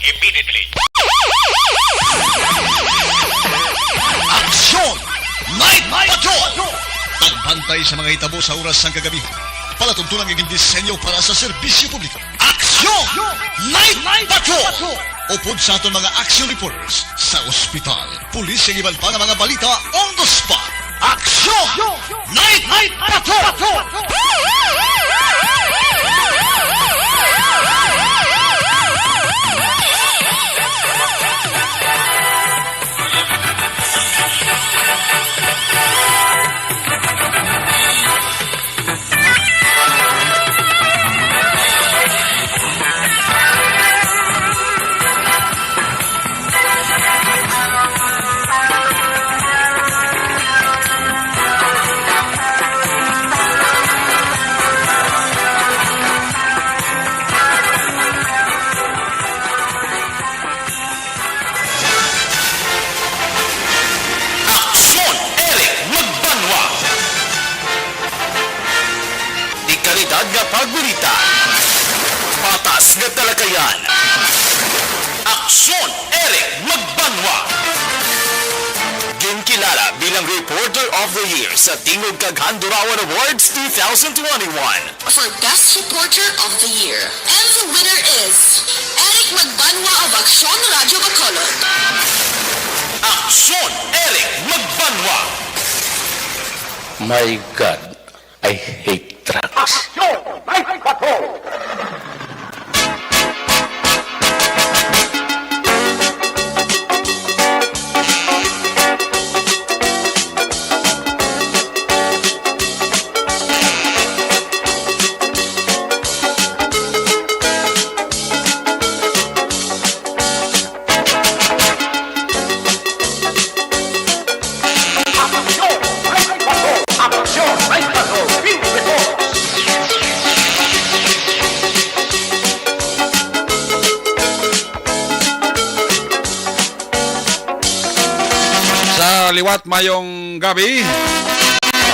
immediately. Aksyon! Night Patrol! Pagbantay sa mga hitabo sa oras ng kagabi. Palatuntunan ng disenyo para sa serbisyo publiko. Aksyon! Night Patrol! Upod sa aton mga action reporters sa ospital, pulis ang iban pa ng mga balita on the spot. Aksyon! Night Patrol! Pagbalita, patas na talakayan. Aksyon Eric Magbanwa. Ginkilala bilang Reporter of the Year sa Tingog Kag Handurawan Awards 2021 for Best Reporter of the Year. And the winner is Eric Magbanwa of Aksyon Radio Bacolod. Aksyon Eric Magbanwa. My God, I hate trucks. Liwat mayong gabi.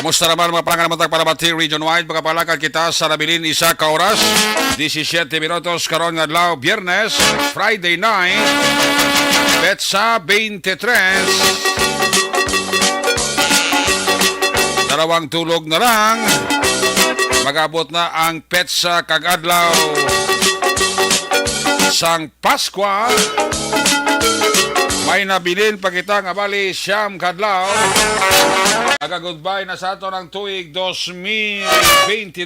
Kamusta naman mga pangangamatang Parabati region-wide? Magapalakan kita sa nabilin isa ka oras 17 minutos karon nga adlaw Biyernes, Friday night, Petsa 23. Darawang tulog na lang. Magabot na ang Petsa kag adlaw sang Paskwa. May nabilin pa kita nga bali siyam kadlaw. Nag-goodbye na sa ato ng tuig 2022.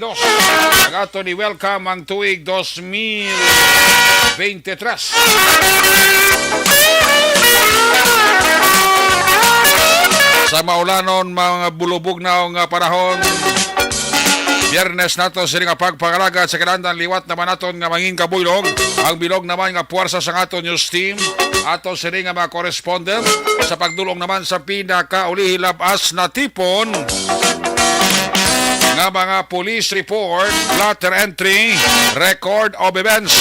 Nag-ato ni welcome ang tuig 2023. Sa maulanon mga bulubog na nga panahon, Biyernes nato sa nga pagpangalaga sa kinandan liwat naman naton nga manging kabuylog. Ang bilog naman nga puwersa sa aton news team. Ato sa nga mga correspondent sa pagdulong naman sa pinakaulihilabas na tipon nga mga police report, blotter entry, record of events.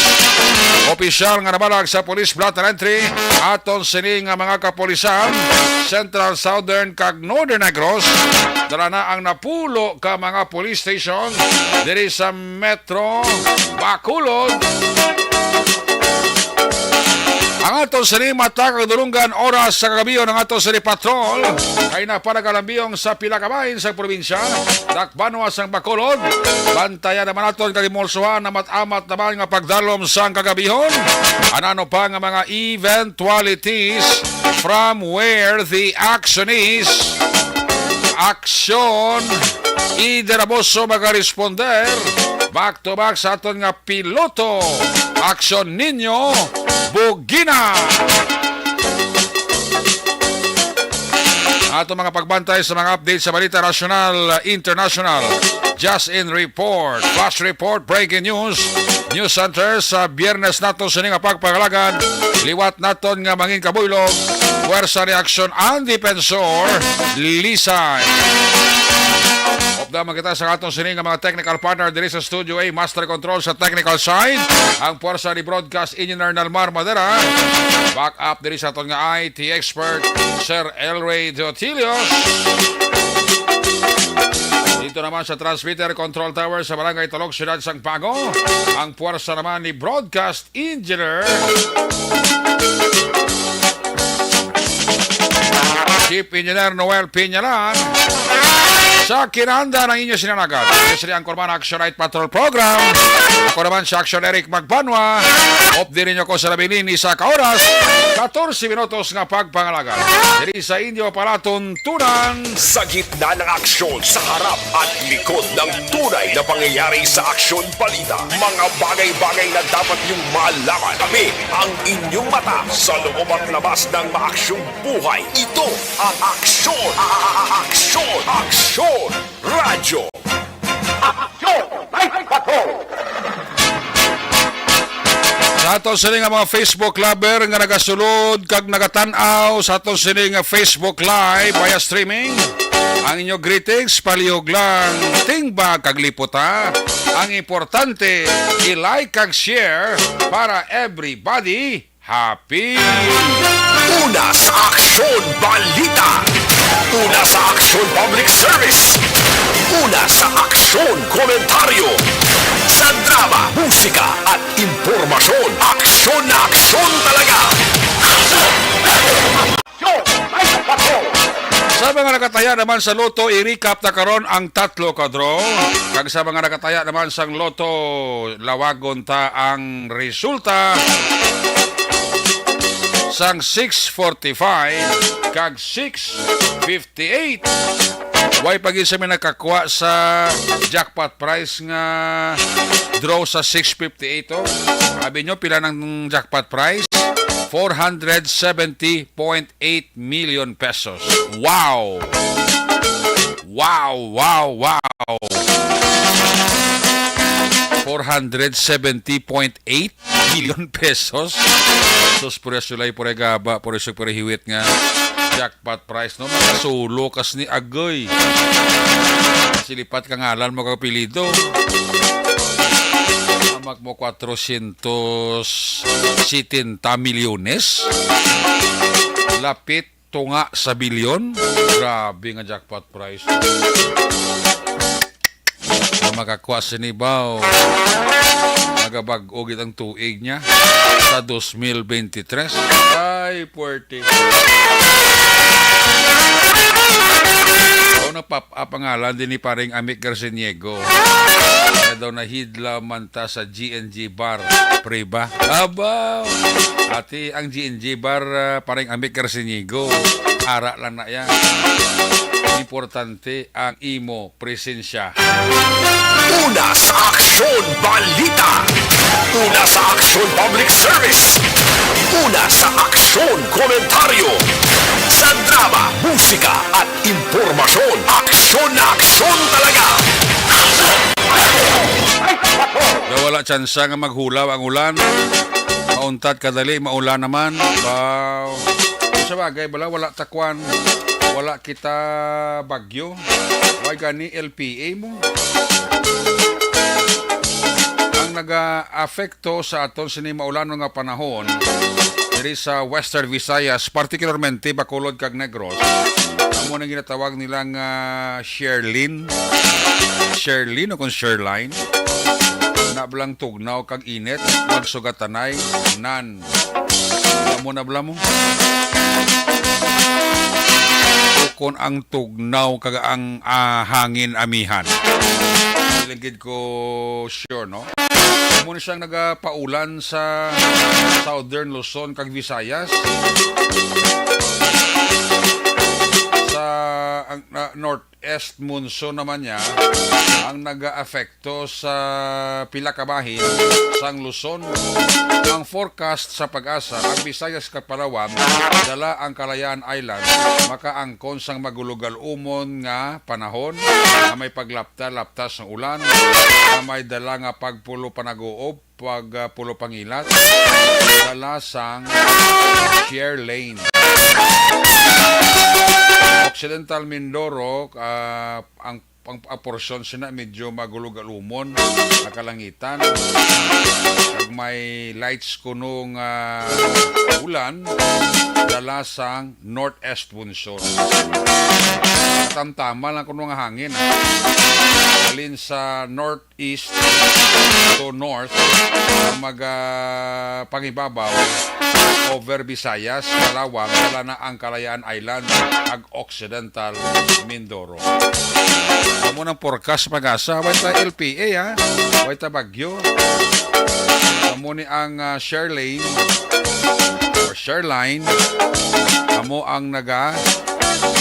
Opisyal nga nabalag sa police blotter entry aton sa nga mga kapolisan Central, Southern kag Northern Negros. Dala na ang napulo ka mga police station diri sa Metro Bacolod. Ang ato sa mata kagdulungan oras sa kagabiyo ng ato sa patrol ay napanagalambiong sa pilakabahin sa probinsya. Dakbanwa sang Bacolod. Bantayan naman ato kagimulsuhan na matamat naman nga pagdalom sang kagabihon. Anano pa nga mga eventualities from where the action is. Aksyon ideraboso magaresponder. Back to back sa aton nga piloto. Aksyon ninyo Bugina. Ato mga pagbantay sa mga update sa balita nasyonal, international. Just in report, flash report, breaking news. News center sa Biyernes nato sa nga pagpangalagan. Liwat naton nga manging kabuylog. Puwersa reaksyon ang depensor Lisay. Daman kita sa atong sining mga technical partner diri sa Studio A, Master Control sa technical side. Ang puwersa ni Broadcast Engineer Nalmar Madera. Back up diri sa atong nga IT expert, Sir Elray Deotilios. Dito naman sa transmitter control tower sa Barangay Talog, Siyudad Sangpago, ang puwersa naman ni Broadcast Engineer Chief Engineer Noel Piñalan. Sa kinahanda ng inyo sinanagat, Sri Angkorman Action Night Patrol Program. Ako naman si Action Eric Magbanwa. Off din ninyo ko sa labinin isa ka oras, 14 minutos nga pagpangalaga. Diri sa inyo palatuntunan. Sa gitna ng aksyon, sa harap at likod ng tunay na pangyayari sa aksyon balita. Mga bagay-bagay na dapat niyong malaman. Kami ang inyong mata sa loob at labas ng maaksyong buhay. Ito ang aksyon! Aksyon! Aksyon! Radyo! Sa ato sini nga mga Facebook lover nga nagasulod kag nagatanaw sa ato sini nga Facebook Live via streaming. Ang inyo greetings, palihog lang, tingba kag liputa. Ang importante, i-like kag share para everybody happy. Una sa aksyon balita. Una sa aksyon public service. Una sa aksyon komentaryo. Sa drama, musika at impormasyon. Aksyon na aksyon talaga. Sa mga nakataya naman sa loto, i-recap na karon ang tatlo ka draw. Kag sa mga nakataya naman sa loto, lawagon ta ang resulta. Sang 645 kag 658. Way pagin sa mga nakakuha sa jackpot price nga draw sa 658 to. Sabi nyo pila ng jackpot price? 470.8 million pesos. Wow! Wow, wow, wow! 470.8 million pesos. Sus, pura sulay, pura gaba, pura hiwit nga jackpot price, no? Makasulo kas ni Agoy. Silipat ka ngalan mo kapilido. Amak mo 470 milyones. Lapit tunga sa bilyon. Grabe nga jackpot price. Makakuha sinibaw. Nagabag-o ang tuig niya sa 2023. Ay, puwerte. Ako napapangalan din ni paring Amik Garciniego. Kaya daw nahidla manta sa GNG Bar. Preba. Abaw! Ati, ang GNG Bar, paring Amik Garciniego. Ara lang na yan. Importante ang imo presensya. Una sa aksyon balita. Una sa aksyon public service. Una sa aksyon komentaryo. Sa drama, musika at impormasyon. Aksyon na aksyon talaga. Wala tsansa nga maghulaw ang ulan. Mauntat kadali, maulan naman. Wow. Sa bagay, wala takwan. Wala kita bagyo. Why gani LPA mo? Ang naga-afekto sa aton sini maulano nga panahon diri sa Western Visayas, particularmente Bacolod kag Negros. Amo nang ginatawag nilang Sherlyn. Sherlyn o kung Sherline. Nablang tugnaw kag init, magsugatanay nan. Amo na bala mo? Kung ang tugnaw kag ang hangin amihan. Silingkid ko sure, no? Muna siyang nagapaulan sa Southern Luzon kag Visayas. Sa ang northeast monsoon naman niya ang naga-afekto sa pila ka bahin sang Luzon. Ang forecast sa Pag-asa, ang Visayas kag Palawan dala ang Kalayaan Island makaangkon sang magulugal-umon nga panahon na may paglapta-laptas ng ulan, na may dala nga pagpulo panaguob, pagpulo pangilat, dala sang shear lane. Occidental Mindoro, ang porsyon sina medyo magulog-alumon, nakalangitan. Pag may highlights ko nung ulan dala sang northeast monsoon. Tamtama lang ko nung hangin. Alin sa northeast to north pangibabaw over Visayas, Palawan, wala na ang Kalayaan Island ag Occidental Mindoro. Amo ng forecast pag-asa, way ta LPA ha, way ta bagyo. Amo ni ang Sherline or Sherline, amo ang naga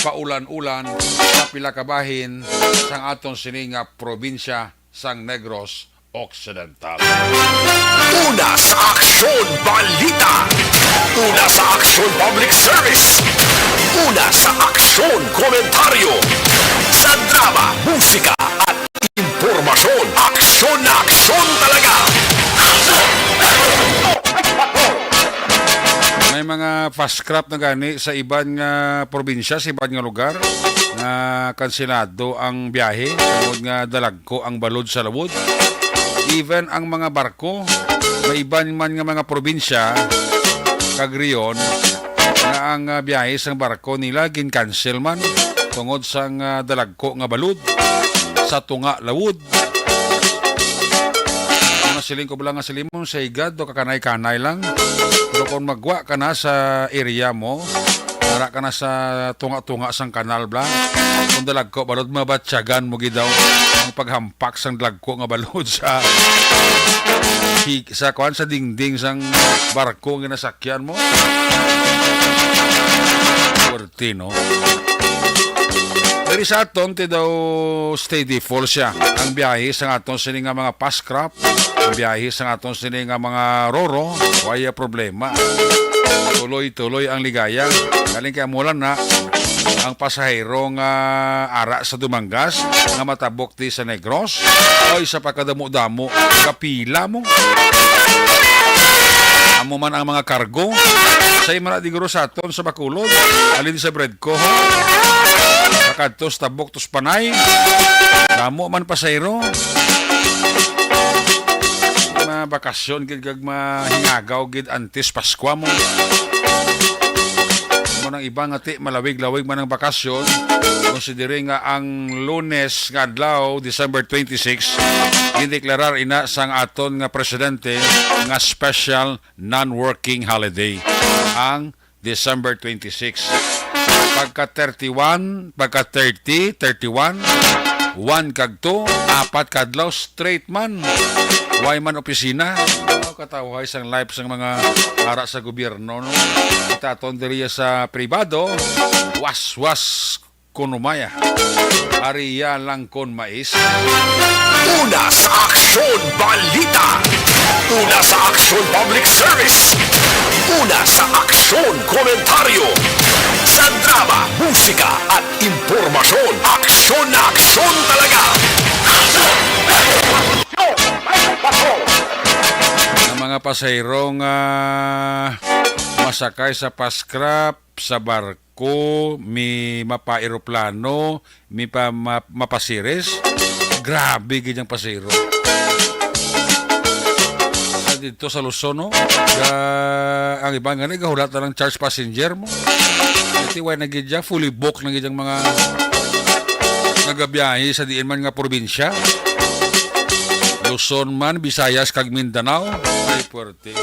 paulan-ulan sa pila ka bahin sang aton sininga probinsya sang Negros Occidental. Una sa Aksyon Balita. Una sa Aksyon Public Service. Una sa Aksyon Komentaryo. Sa drama, musika at impormasyon. Aksyon na aksyon talaga. May mga fast crop na gani sa ibang probinsya, sa ibang lugar na kansilado ang biyahe tungod nga dalagko ang balod sa lawod. Even ang mga barko, may iban man nga mga probinsya kagriyon na ang biyahe sa barko nila gincancel man tungod sa dalagko nga balod sa tunga lawod. Siling ko lang nga silimon sa igad o kakanay-kanay lang. Pero kung magwa ka na sa area mo, para ka na sa tunga-tunga sang kanal bla, kung dalagko balod mabatsyagan mo gidaw ang paghampak sang dalagko nga balod sa kuan sa dingding sang barko nga nasakyan mo. Puwerte, no? Dari sa aton, ti daw steady fall siya. Ang biyahe sa aton sini nga mga fast crop, ang biyahe sa aton sini nga mga roro, waya problema. Tuloy-tuloy ang ligaya. Galing kaya mulan na ang pasahero nga ara sa Dumangas nga matabok ti sa Negros o isa pa kadamo-damo kapila mo. Amo man ang mga kargo sa imana diguro sa aton sa Bacolod, alin sa Bredco, makadtos tabok tos panay, damo man pasayro. Mga bakasyon gid kag mahingagaw gid antes Pasko mo. Mo nang ibang ati malawig-lawig man ang bakasyon, konsidere nga ang Lunes nga adlaw December 26 gideklarar ina sang aton nga presidente nga special non-working holiday ang December 26. Pagka 31, pagka 30, 31, 1 kag 2, 4 kadlaw straight man. Why man opisina? Katawa isang life sang mga ara sa gobyerno, no? Itaton diriya sa pribado, was-was kunumaya. Ariya lang kon mais. Una sa Aksyon Balita. Una sa Aksyon Public Service. Una sa Aksyon Komentaryo. Sa drama, musika at impormasyon. Aksyon na aksyon talaga. Ang mga pasahero nga masakay sa paskrap, sa barko, may mapa-aeroplano, may pa mapasiris. Grabe ganyang pasahero. Dito sa Luzon, no? Ang ibang nga gahulat na ng charge passenger mo. Iti way na gidya, fully booked na gidyang mga nagabiyahe sa diin man nga probinsya. Luzon man, Visayas, kag Mindanao. Ay, puwerte.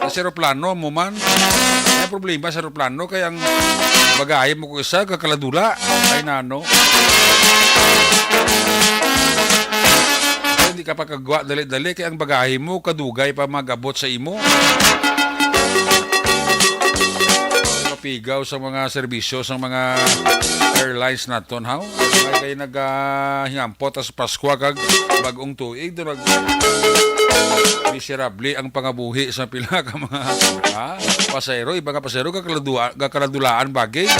Sa aeroplano mo man, may problema sa aeroplano, kaya ang bagahe mo ko isa, kakaladula. Ay, nano. Kaya hindi ka pa kagwa, dali-dali, kaya ang bagahe mo, kadugay pa magabot sa imo. Pigaw sa mga serbisyo sa mga airlines naton how kay naghingampot sa Pasko kag bagong tuig do miserable ang pangabuhi sa pila ka mga pasahero, iba nga pasahero kakaladulaan bagay.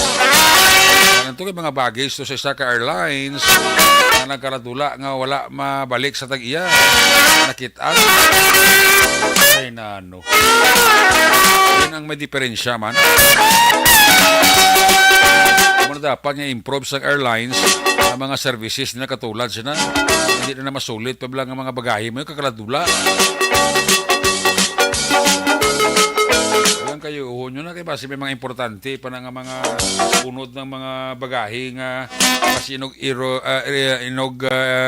Ganito kay mga bagay to sa isa ka airlines na nagkaladula nga wala mabalik sa tag-iya nakitaan ay nano. Yan ang may diferensya man. Kung dapat nga improve sa airlines ang mga services na katulad sila, hindi na masulit pa bilang ang mga bagahe mo, kakaladula. Doon yun na kay base may mga importante pa nga mga unod ng mga bagahe nga kasi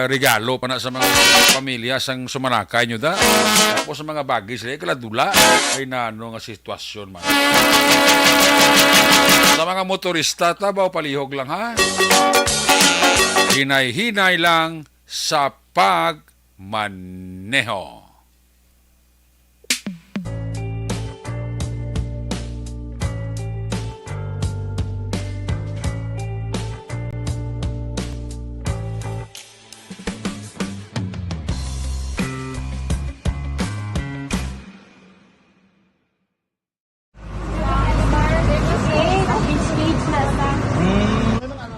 regalo pa na sa mga pamilya sang sumanakay nyo da. Tapos sa mga bagay sila kaladula ay nano nga sitwasyon man. Sa mga motorista tabaw palihog lang ha. Hinay-hinay lang sa pagmaneho.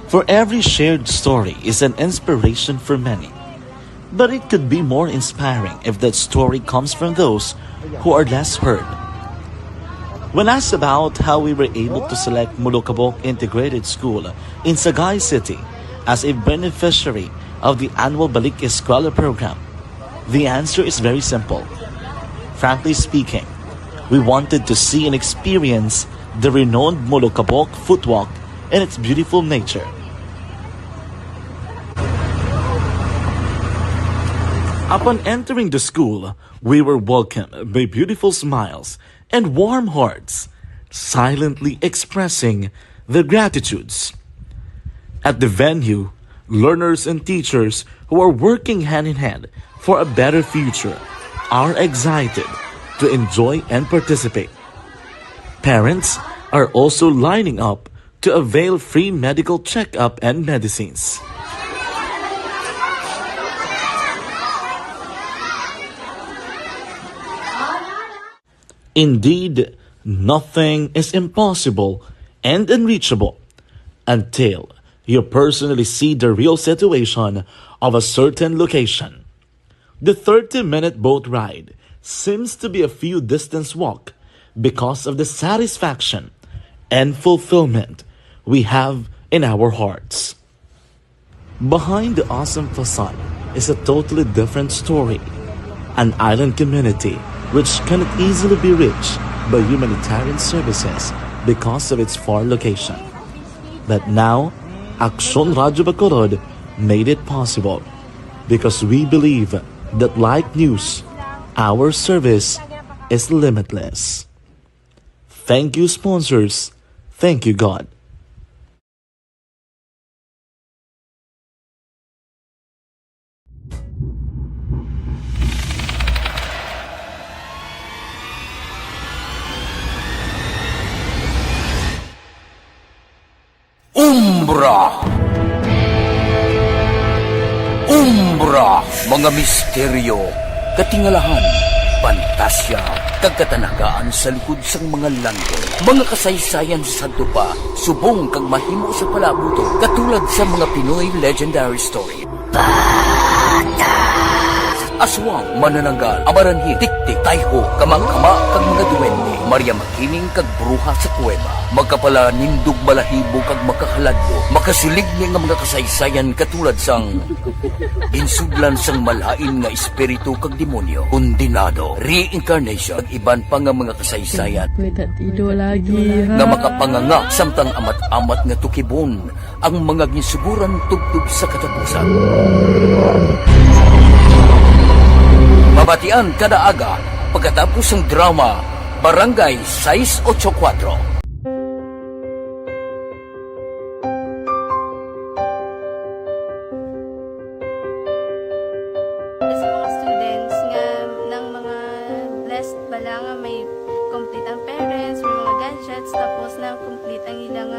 For every shared story is an inspiration for many. But it could be more inspiring if that story comes from those who are less heard. When asked about how we were able to select Mulukabok Integrated School in Sagay City as a beneficiary of the annual Balik Eskwela program, the answer is very simple. Frankly speaking, we wanted to see and experience the renowned Mulukabok footwalk and its beautiful nature. Upon entering the school, we were welcomed by beautiful smiles and warm hearts, silently expressing their gratitudes. At the venue, learners and teachers who are working hand in hand for a better future are excited to enjoy and participate. Parents are also lining up to avail free medical checkup and medicines. Indeed, nothing is impossible and unreachable until you personally see the real situation of a certain location. The 30-minute boat ride seems to be a few distance walk because of the satisfaction and fulfillment we have in our hearts. Behind the awesome facade is a totally different story. An island community which cannot easily be reached by humanitarian services because of its far location. But now, Aksyon Radyo Bacolod made it possible because we believe that like news, our service is limitless. Thank you, sponsors. Thank you, God. Umbra! Umbra! Mga misteryo, katingalahan, pantasya, kagkatanagaan sa likod sang mga langit. Mga kasaysayan sa dupa, subong kag mahimo sa palabuto, katulad sa mga Pinoy legendary story. Aswang, manananggal, amaranhi, tiktik, tayho, kamang-kama, kag mga duwende, Maria Makining kag bruha sa kuweba. Magkapala nindog balahibo kag makahaladlo, makasilig ni nga mga kasaysayan katulad sang insudlan sang malain nga espiritu kag demonyo, kondinado, reincarnation, kag iban pa nga mga kasaysayan May tatido lagi ha. nga makapanganga samtang amat-amat nga tukibon ang mga ginsuguran tugtog sa katapusan. Mabatian kada aga pagkatapos ng drama Barangay 684. Sa mga students nga ng mga blessed bala nga may complete ang parents, may mga gadgets, tapos na complete ang ilang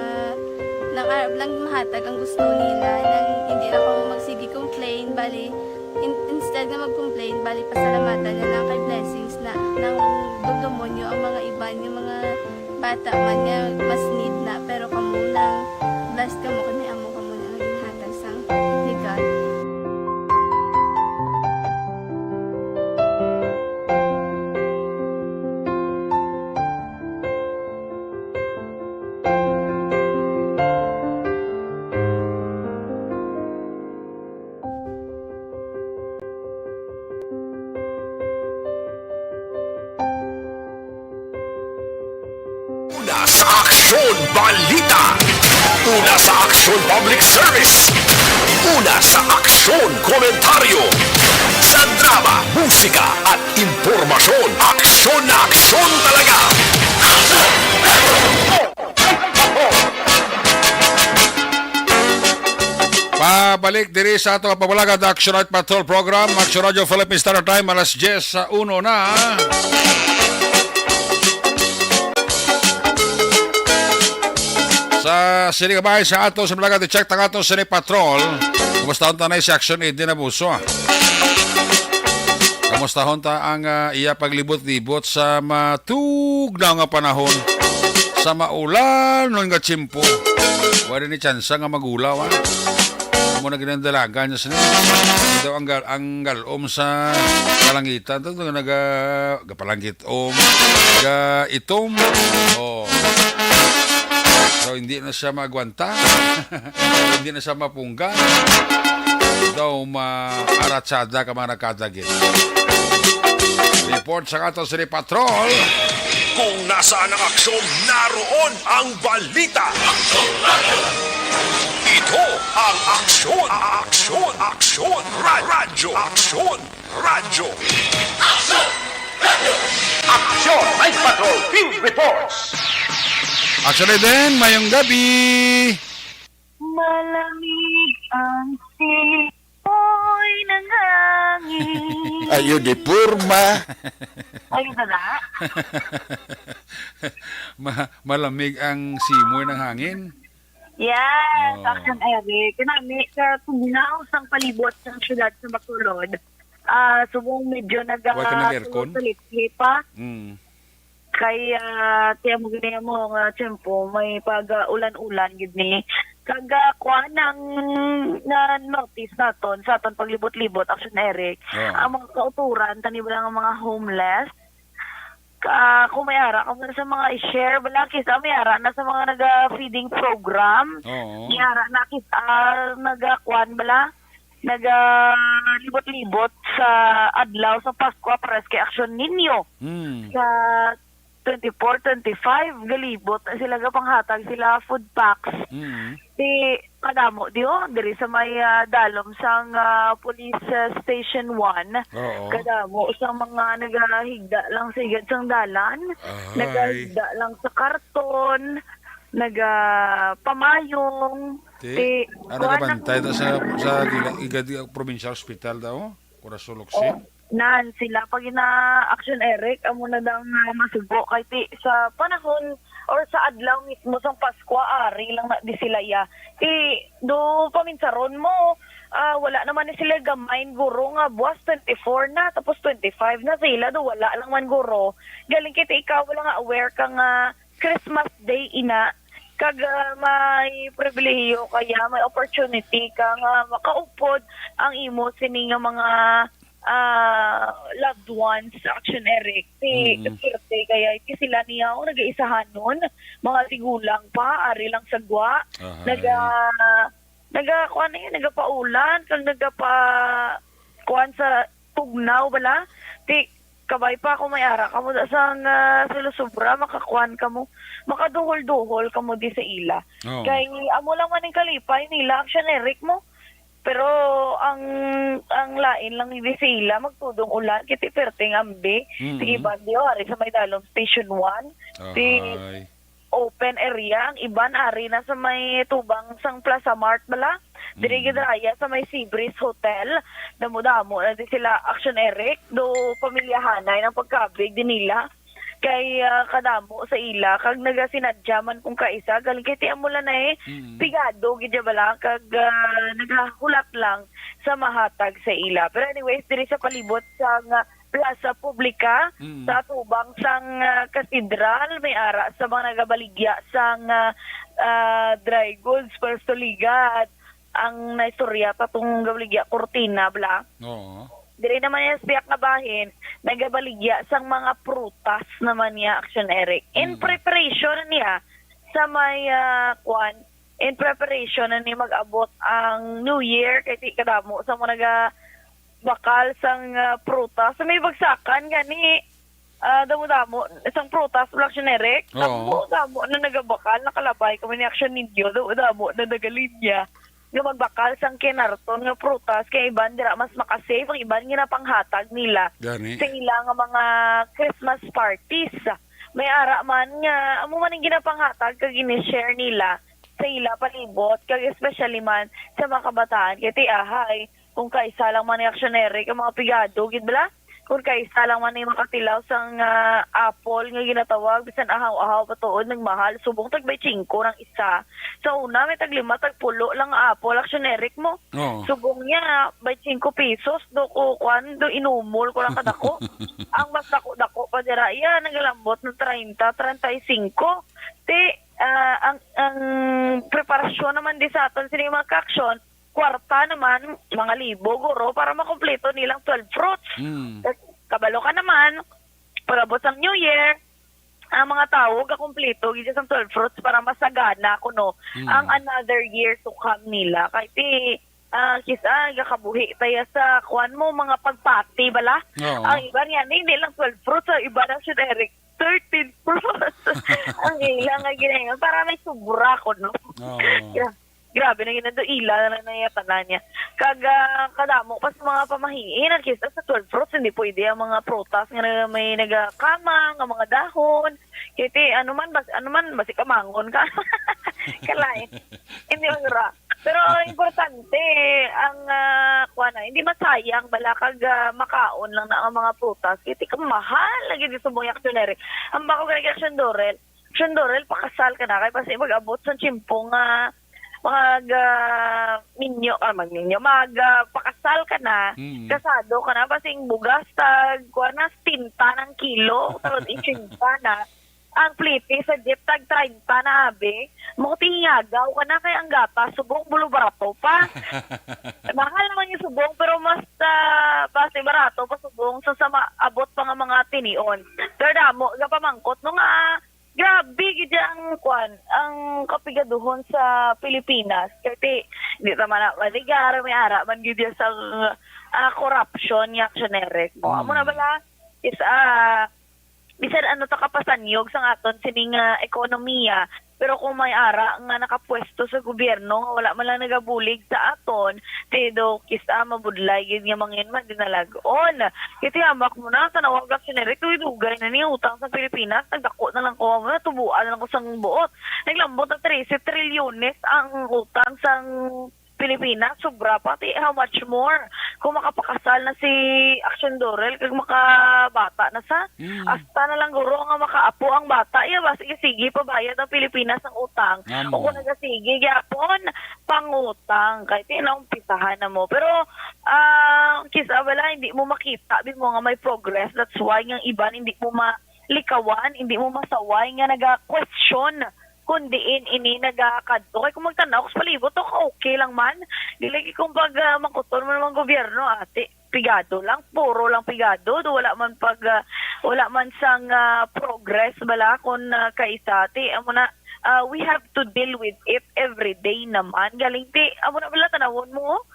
lang mahatag ang gusto nila nang hindi na ako magsige complain bali instead nga mag-complain bali pasalamatan na lang kay blessings na nang dudumonyo ang mga iban yung mga bata man nga mas need na pero kamo lang blessed kamo kami amo kamo na naging hatag sang ni God. Aksyon Balita. Una sa Aksyon Public Service. Una sa Aksyon Komentaryo. Sa drama, musika at impormasyon. Aksyon na aksyon talaga. Pabalik diri sa ato pabulagad Action Night Patrol program, Action Radio Philippine Standard Time, alas 10 sa 1 na. Sa sinigabay sa ato sa bulagad i-check tang ato sa Patrol. Kumusta ta na si Action Aid din abuso. Kumusta ta ang iya paglibot-libot sa matugnaw nga panahon, sa maulan nga tsimpo. Wala ni tsansa nga magulaw ha. Mo na ginandalaga niya sa ito ang galom sa kalangitan ito gapalangit itom so hindi na siya magwanta hindi na siya mapunggan daw maaratsada ka mga nakadagit. Report sa kato sa Patrol. Kung nasaan ang aksyon, naroon ang balita. Ito ang aksyon, radyo. Aksyon, radyo. Aksyon, Night Patrol, Field Reports. Action din, mayong gabi. Malamig ang simoy ng hangin. Ayo di purma. Ayun na. Malamig ang simoy ng hangin. Yes, Oh. Action Eric. Kanami sa tugnaw sang palibot sa syudad sa Bacolod. Subong medyo Huwag ka nag-aircon? tulit pa. Mm. Kaya tiya mo ganyan mo nga tiyempo, may pag-ulan-ulan gid ni. Kuha ng notice naton sa aton paglibot-libot, Action Eric. Oh. Ang mga kauturan, tani ba lang ang mga homeless, kung may ara, kung sa mga i-share, balakis, may ara na sa mga nag-feeding program, Oo. may ara na nag-kuhan bala, nag-libot-libot sa adlaw sa Pasko pares kay Action Ninyo. Mm. Sa 24, 25, galibot na sila panghatag sila food packs. Mm. Di kadamo diri sa may dalom sang police station 1. Oo. Kadamo sa mga nagahigda lang sa igad sang dalan, Ay. nagahigda lang sa karton, nagapamayong. Ano ka bantay sa Igad Provincial Hospital daw? Kurasuloksin? Nan sila pag ina-Action Eric amo na daw masubo kay sa panahon or sa adlaw mismo sang Pasko ari lang na di sila ya do paminsaron mo wala naman ni sila gamain guro nga buwas 24 na tapos 25 na sila do wala lang man guro galing kita ikaw wala nga aware ka nga Christmas Day ina kag may pribilehiyo kaya may opportunity ka nga makaupod ang imo sini nga mga loved ones sa Action Eric. Kasi kaya sila niya nag-iisahan nun. Mga tigulang pa, ari lang sagwa. Nagapaulan, kang nagapakuan sa tugnaw bala. Kabay pa ako may ara ka mo sang silusubra, makakuan ka mo. Makaduhol-duhol ka mo di sa ila. Oh. Kaya amo lang man yung kalipay nila, Action Eric mo. Pero ang lain lang ni sila magtudong ulan kiti perting ambi sige bandio ari sa may dalom station 1 di open area ang iban ari na sa may tubang sang Plaza Mart bala diri gidraya sa may Seabreeze Hotel damo-damo na di sila Action Eric do pamilyahanay ng pagkabig din nila kay kadamo sa ila kag nagasinadyaman kung kaisa galing kay tiamulan na pigado gidya bala kag nagahulat lang sa mahatag sa ila pero anyways diri sa palibot sa Plaza Publica sa tubang sang katedral may ara sa mga nagabaligya sang dry goods Perstoliga ang naistorya patong gabaligya Cortina bala Oo. Diri naman yung biyak na bahin, nagabaligya sang mga prutas naman niya, Action Eric. In preparation niya, sa may in preparation na niya mag-abot ang New Year, kay ti kadamo, sa mga naga bakal sang prutas. Sa may bagsakan, gani, damo-damo, isang prutas wala action Eric. Oo. Damo na nagabakal, nakalabay kami ni action ninyo, damo na nagalinya. Nga magbakal sang kinarton nga prutas kay iban dira mas makasave ang iban nga napanghatag nila Gani. sa ila nga mga Christmas parties. May ara man nga amo man ang ginapanghatag kag gini-share nila sa ila palibot kag especially man sa mga kabataan kay ti ahay kung kaisa lang man ni aksiyonere ka mga pigado gid bala kung kaisa lang man ni makatilaw sang apple nga ginatawag bisan ahaw-ahaw patuod nagmahal subong tag 25 rang isa sa una may tag 5 tag 10 lang nga apple aksiyoneric mo Oo. subong niya 25 pesos do ko kwan do inumol ko lang kadako ang mas dako pa dira iya nagalambot ng 30 35 ti ang preparasyon naman di sa aton sini mga kaksyon kwarta naman mga libo guro para makumpleto nilang 12 fruits. Kabalo ka naman pagabot ang New Year ang mga tao kakumpleto gid sa 12 fruits para masagana kuno ang another year to come nila kay ti kisa gakabuhi tayo sa kuan mo mga pagpati bala. Oo. Ang iba niya hindi lang 12 fruits ang iba na siya Eric 13 fruits ang ilang nga ginayon para may sobra ko no. Grabe na ginando ila na nayatanan niya. Kadamo pa sa mga pamahiin at kisa sa 12 fruits hindi pwede ang mga prutas nga may nagakama nga mga dahon. Kiti ano man basi kamangon ka. Kalain. Hindi ura. Pero importante ang hindi masayang bala kag makaon lang na ang mga prutas. Kiti kamahal lagi di sa mga aksiyonere. Ang bako kay Action Dorel pakasal ka na kay pasi mag-abot sa chimpong pakasal ka na, kasado ka na, basing bugas, kuha na, tinta ng kilo, tarot isinta na, ang pliti sa jeep, tag 30 na abe, muktingagaw ka na, kaya ang gata, subong bulo barato pa. Mahal naman yung subong, pero mas base barato pa subong, sa abot pa nga mga tinion. Pero damo, pamangkot, nung grabe gid ang ang kapigaduhon sa Pilipinas kasi di ta man maligar may ara man gid sa corruption nga aksiyonere mo amo na bala is bisan ano ta kapasanyog sa aton sining ekonomiya pero kung may ara nga nakapwesto sa gobyerno wala man lang nagabulig sa aton tido kisa mabudlay gid nga mangin man dinalagon kiti hamak mo na tanawag aksiyonere tuy dugay na ni utang sa Pilipinas nagdako na lang ko mo na tubuan na lang ko sang buot naglambot ng 13 trilyones ang utang sang Pilipinas, sobra pati. How much more? Kung makapakasal na si Action Dorel, kag makabata na sa, hasta na lang guro nga makaapo ang bata. Iya ba, sige, pabayad ang Pilipinas ng utang. O kung nagasige, yapon, pangutang. Kahit inaumpisahan na mo. Pero, kisa wala, hindi mo makita, di mo nga may progress. That's why yung iban, hindi mo malikawan, hindi mo masaway nga naga-question kundi ini nagakadto kay kung magtanaw ko sa palibot to okay lang man dilagi kung pag mangkuton mo naman gobyerno ate pigado lang puro lang pigado do wala man sang progress bala kun kaisa ate amo na we have to deal with it every day naman galing ti amo na bala tanawon mo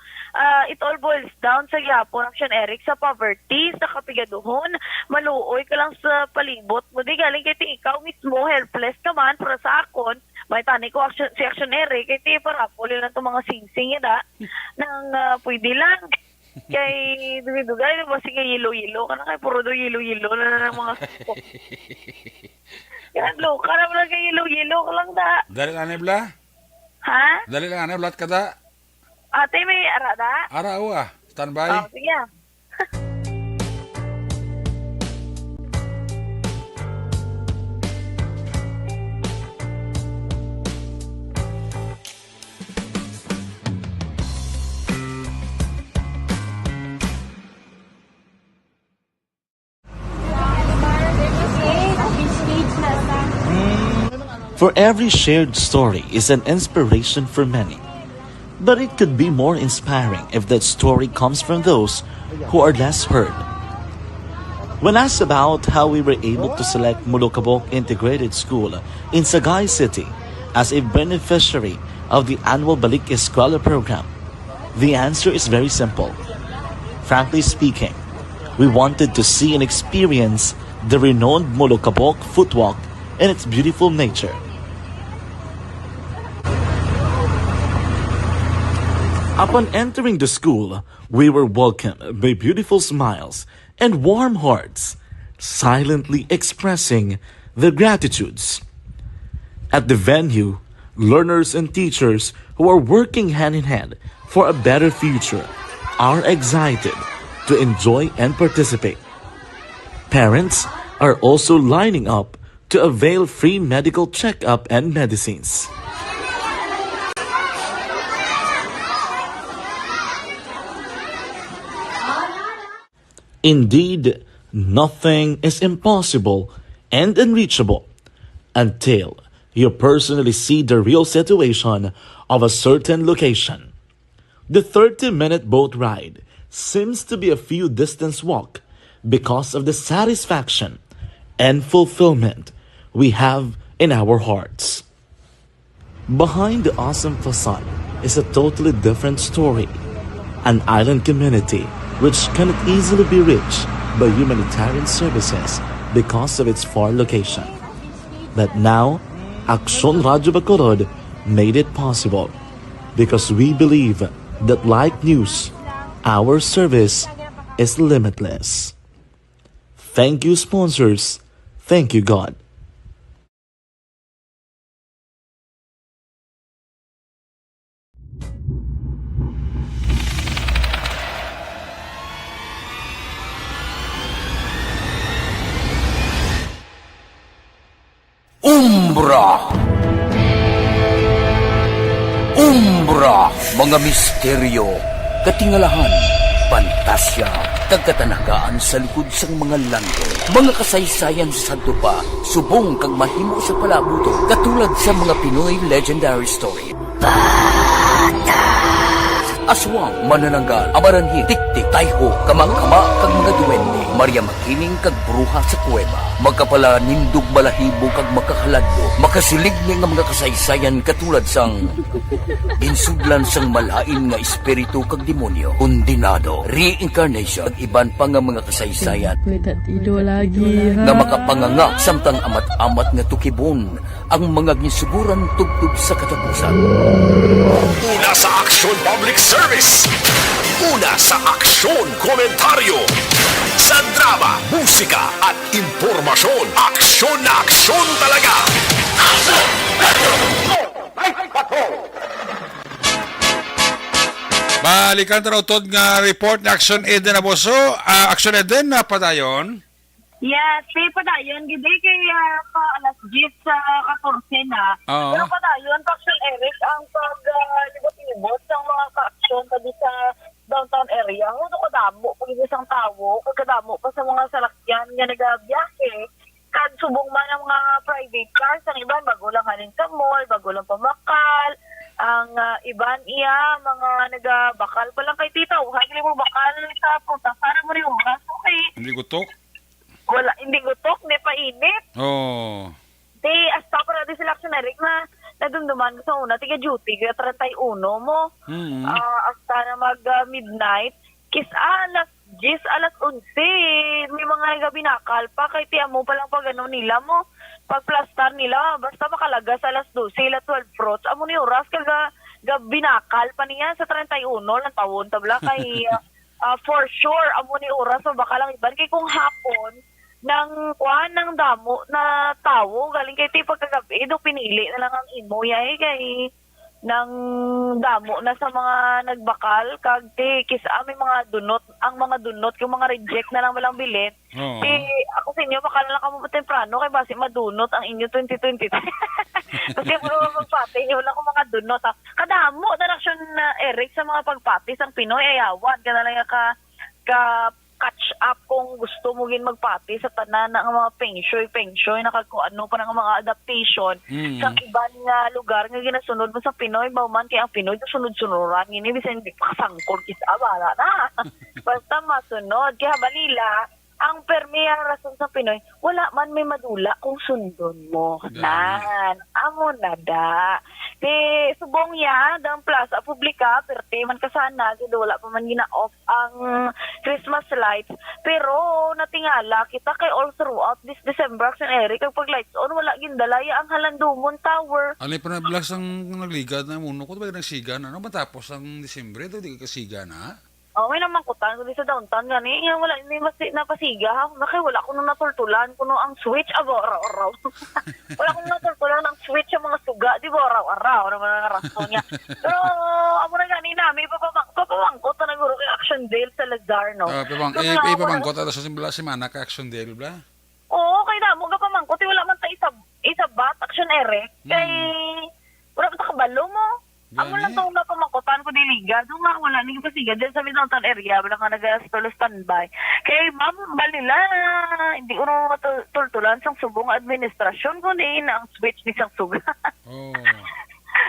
it all boils down sa gyapon Action Eric sa poverty, sa kapigaduhon, maluoy ka lang sa palibot mo. Di galing kay ti ikaw mismo, helpless ka man para sa akon. May tani ko si Action Eric, kay ti para puli lang itong mga singsing yada nang pwede lang. Kay dugay-dugay, kasi kay yelo-yelo ka na kay puro do yelo-yelo na ng mga yan, lo, ka na lang kay yelo-yelo ka lang da. Dali lang anibla? Ha? Dali lang anibla ka da? Ate, may arada? Araw standby. Oh, sige. For every shared story is an inspiration for many. But it could be more inspiring if that story comes from those who are less heard. When asked about how we were able to select Mulukabok Integrated School in Sagay City as a beneficiary of the annual Balik Eskwela program, the answer is very simple. Frankly speaking, we wanted to see and experience the renowned Molokabok footwalk and its beautiful nature. Upon entering the school, we were welcomed by beautiful smiles and warm hearts, silently expressing their gratitudes. At the venue, learners and teachers who are working hand in hand for a better future are excited to enjoy and participate. Parents are also lining up to avail free medical checkup and medicines. Indeed, nothing is impossible and unreachable until you personally see the real situation of a certain location. The 30-minute boat ride seems to be a few distance walk because of the satisfaction and fulfillment we have in our hearts. Behind the awesome facade is a totally different story. An island community which cannot easily be reached by humanitarian services because of its far location. But now, Aksyon Radyo Bacolod made it possible because we believe that like news, our service is limitless. Thank you, sponsors. Thank you, God. Umbra! Umbra! Mga misteryo, katingalahan, pantasya, kagkatanagaan sa likod sang mga lando. Mga kasaysayan sa santo pa, subong kag mahimo sa palabuto, katulad sa mga Pinoy legendary story. Aswang, manananggal, amaranhi, tiktik, tayho, kamang-kama, kag mga duwende, Maria Makining kag bruha sa kuweba, magkapala nindog balahibo kag makahaladlo, makasilig ni nga mga kasaysayan katulad sang insudlan sang malain nga espiritu kag demonyo, kondinado, reincarnation, at iban pa nga mga kasaysayan May tak tidur lagi ha. nga makapanganga samtang amat-amat nga tukibon ang mga gisuguran tugtog sa katapusan. Una sa Aksyon Public Service. Una sa Aksyon Komentaryo. Sa drama, musika at impormasyon. Aksyon na aksyon talaga. Aksyon! Balikan ta raw tod nga report ni Action Eden Aboso. Action Eden na padayon. Yes, may padayon. Gidi kay alas 10 sa 14 na. Oo. Pero padayon, Action Eric, ang paglibot-libot ng mga ka-action pag sa downtown area. Huwag ko damo, pag isang tao, pagkadamo pa sa mga salakyan nga nagabiyahe. Kad subong man ang mga private cars, ang iban, bago lang halin sa mall, bago lang pamakal. Ang iban iya, mga nagabakal pa lang kay tita. Hindi mo bakal sa puta. Para mo rin oras. Okay. Hindi gutok. Wala, hindi gutok, hindi pa init. Oh. Di, hasta ko na di sila Action Eric na nadumduman ko sa una, tiga duty, kaya 31 mo. Hasta na mag-midnight, alas 10, alas 11, may mga nagabinakal pa, kay tiya mo palang pag ano nila mo, pag plastar nila, basta makalagas alas 12, sila 12 fruits, amo ni oras, kaga binakal pa niya sa 31, lang tawon, tabla, kay for sure, amo ni oras, so baka lang iban, kay kung hapon, ng kuhan ng damo na tao galing kay ti pagkagabi do pinili na lang ang imo yay kay ng damo na sa mga nagbakal kag ti kis may mga dunot ang mga dunot yung mga reject na lang walang bilit ti ako sa inyo baka na lang kamo temprano kay base madunot ang inyo 2023 kasi mo magpati yun lang kung mga dunot kadamo direction na Eric sa mga pagpatis ang Pinoy ayawan ka na lang ka catch up kung gusto mo gin magpati sa tanan ng mga feng shui nakagkuano pa ng mga adaptation sa ibang nga lugar nga ginasunod mo sa Pinoy bauman kay ang Pinoy sunod-sunuran ngini bisan di pa sangkol kisa wala na basta masunod kaya balila ang permiya rason sa Pinoy wala man may madula kung sundon mo nan amo nada Ti subong ya dang plaza publika perti man kasana kay wala pa man gina-off ang Christmas lights. Pero natingala kita kay all throughout this December Action Eric kag pag lights on wala gindalaya ang Halandumon Tower. Alay pa na bilas ang nagligad na muno ko ba nagsiga na? Ano matapos ang Disyembre ito, di ka kasiga na? Oh, may naman kutan ko di sa downtown gani. Nga wala ni napasiga ha. Nakay wala ko nung natultulan kuno ang switch abo araw-araw. Wala ko nung natultulan ang switch ang mga suga di ba araw-araw naman ang rason niya. Pero amo na gani na may papamangkot na guro kay Action Dale sa Lazar no. Ipamangkot at sa simana ka Action Dale bla? Oo, kay damo ga pamangkot wala man ta isa bat Action Eric. Kay wala man ta kabalo mo. Amo lang itong napamangkotan ko diliga. Doon nga wala nang pasiga dyan sa downtown area. Wala ka nag-stolo standby. Kaya ma'am, balila, hindi ko naman matultulan sa subong administrasyon kundi na ang switch ni sang suga. Oh.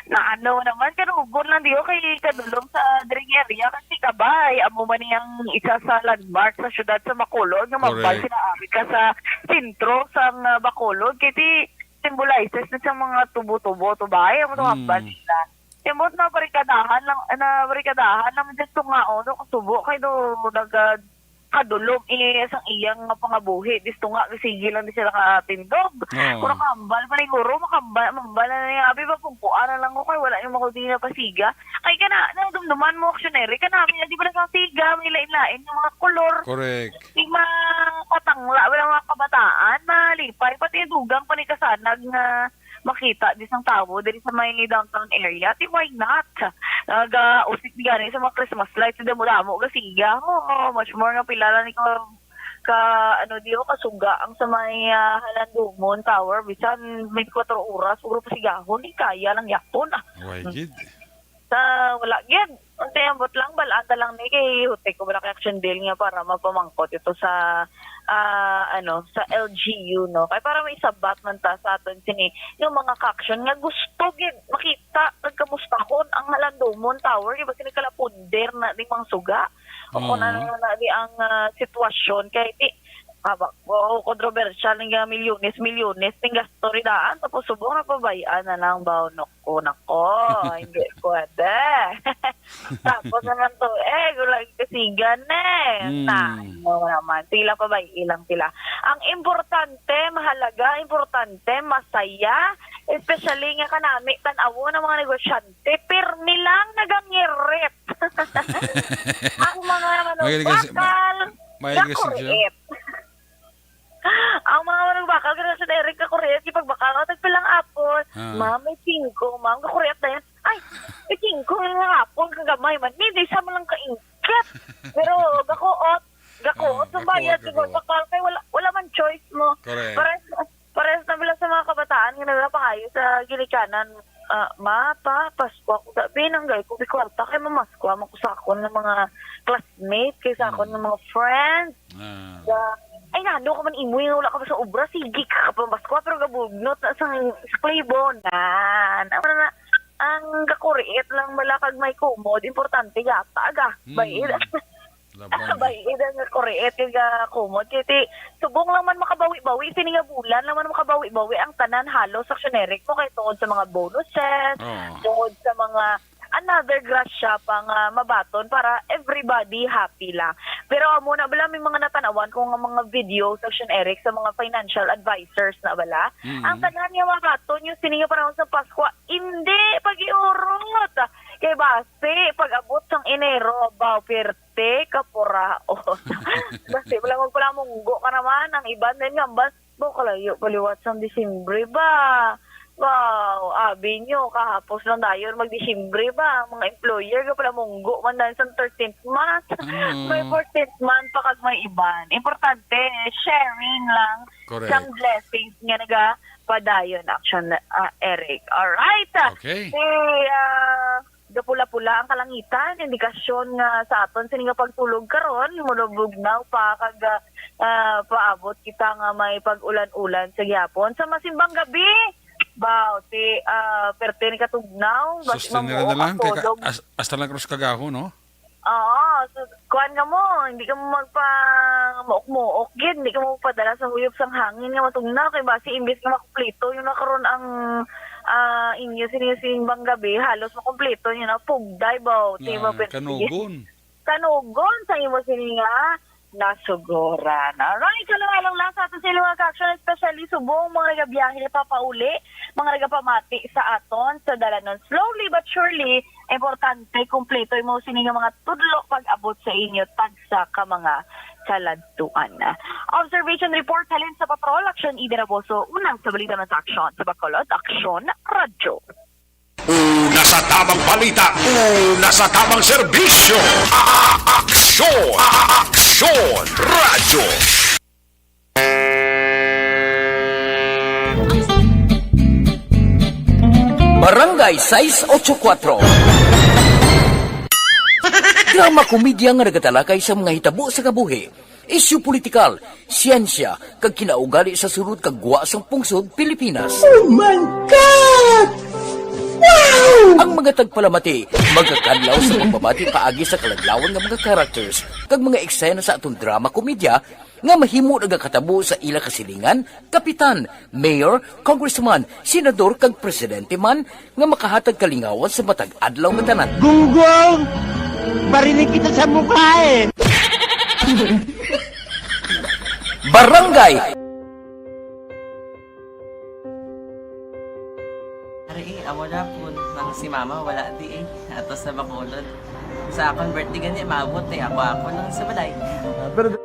Na ano naman, kanugon lang diyo kay kadulong sa dring area kasi kabay. Amo man niyang isa sa landmark sa syudad sa Bacolod. Nga mabal sinaari ka sa sentro sa Bacolod. Kaya ti symbolizes na sa mga tubo-tubo, tubay. Amo itong hambal nila. Imot na barikadahan lang dito nga o no kasubo kay do kadulom isang iyang pangabuhi disto nga sige lang di sila katindog kuno kambal paniguro makambal na niya abi ba pungkuan lang ko kay wala yung makudi na pasiga kay kana dumduman mo Actionary kana mi di ba sa siga may lain-lain yung mga kolor Correct. di patangla wala mga kabataan malipay pati dugang panikasanag nga makita di sang tao diri sa may downtown area ti why not usik di gani sa mga Christmas lights damo ga siga much more nga pilala ni ko ka ano diyo kasuga ang sa may Halandumon Tower bisan 24 oras siguro pasigahon kaya lang yapon Why gid? sa wala gid unti ambot lang balanta lang ni kay hotek ko wala kay Action Dale nga para mapamangkot ito sa sa LGU no kay para may sabat man ta sa aton sini yung mga ka-action nga gusto gid makita nagkamustahon ang Halandumon Tower kay basi nagkalapunder na ding mga suga o kung ano na di ang sitwasyon kay controversial nga milyones ting gastori daan tapos subong na pabayaan na lang baw nako hindi pwede tapos naman to gulag kasigan naman sila ilang sila ang importante masaya especially nga kanami tan-awo ng mga negosyante pirmi lang nagangirit ang mga manubakal nakurit ang mga manugbakal gano'n sa Eric kakuryat ipagbakal ka tagpilang apon ma'am may 5 ma'am kakuryat na yan ay may 5 yung apon kagamay man hindi sa malang kaingkit pero gakuot sumbayad siguro bakal kay wala man choice mo pares na bilang sa mga kabataan nga nagpapayo sa gilikanan Pasko ako sabi nanggay ko bikwarta kay mamasko mo ko sa akon ng mga classmates kay sa akon ng mga friends ay nano ka man imoy wala ka pa sa obra sige ka pa Pasko pero gabugnot na sa playbonan ang kakuriit lang malakag may kumod importante yata bayid bayid ang kakuriit yung kumod kaya subong lang man makabawi-bawi sininga bulan lang man makabawi-bawi ang tanan halos Actionary mo kay tungod sa mga bonuses tungod sa mga another grasya pang mabaton para everybody happy lang. Pero muna bala may mga natanawan kung mga videos Action Eric sa mga financial advisors na bala. Ang tanan niya mabaton yung sininga panahon sa Pasko hindi pag-iurot. Kay base pag-abot sang Enero baw perte kapuraon. Basta wala magpala munggo ka naman ang iban din nga bas bo kalayo paliwat sang Disyembre ba. Wow, abi nyo, kahapos lang dayon mag-Disyembre ba? Mga employer ka pala munggo man dahil sa 13th month. May 14th month pa kag may iban. Importante, sharing lang sang blessings nga nagapadayon Action Eric. Alright. Okay. Pula-pula ang kalangitan, indikasyon nga sa aton sini nga pagtulog karon, mulubugnaw pa kag paabot kita nga may pag-ulan-ulan sa gyapon sa masimbang gabi. Perte ni katugnaw. Sustenera na lang. Hasta lang krus kagaho, no? Oo. So, kuhan ka mo. Hindi ka mo magpa-muok-muok. Hindi ka mo padala sa huyop sang hangin nga matugnaw. Kaya basi imbis nga makuplito yung nakaroon ang inyo sinisimbang gabi, halos makumpleto niyo na pugday ba? Kanugon. Kanugon sa imo sininga nasugoran. Alright, kalungalang lang sa ato sa mga ka-action, especially subong mga nagabiyahe na papauli, mga nagapamati sa aton sa dalanon. Slowly but surely, importante, kumpleto mo sininga mga tudlo pag-abot sa inyo tagsa ka mga kaladtuan. Observation report halin sa Patrol, Action Ida Raboso, unang sa balita ng Action sa Bacolod, Action Radyo. Una sa tamang balita, una sa tamang serbisyo. Aksyon! Aksyon! Radyo! Barangay 684. Drama komedya nga nagatalakay sa mga hitabo sa kabuhi. Isyu politikal, siyensya, kag kinaugali sa surut kag guwasang pungsod Pilipinas. Oh my God! Wow! Ang mga tagpalamati, magkakadlaw sa pagbabati paagi sa kalaglawan ng mga characters kag mga eksena sa atong drama komedya nga mahimo nagakatabo sa ila kasilingan, kapitan, mayor, congressman, senador kag presidente man nga makahatag kalingawan sa matag adlaw nga tanan. Gunggong! Barinig kita sa mukha eh! Barangay amo na po nang si mama wala di ato sa Bacolod. Sa akong birthday gani maabot ako lang sa balay. Pero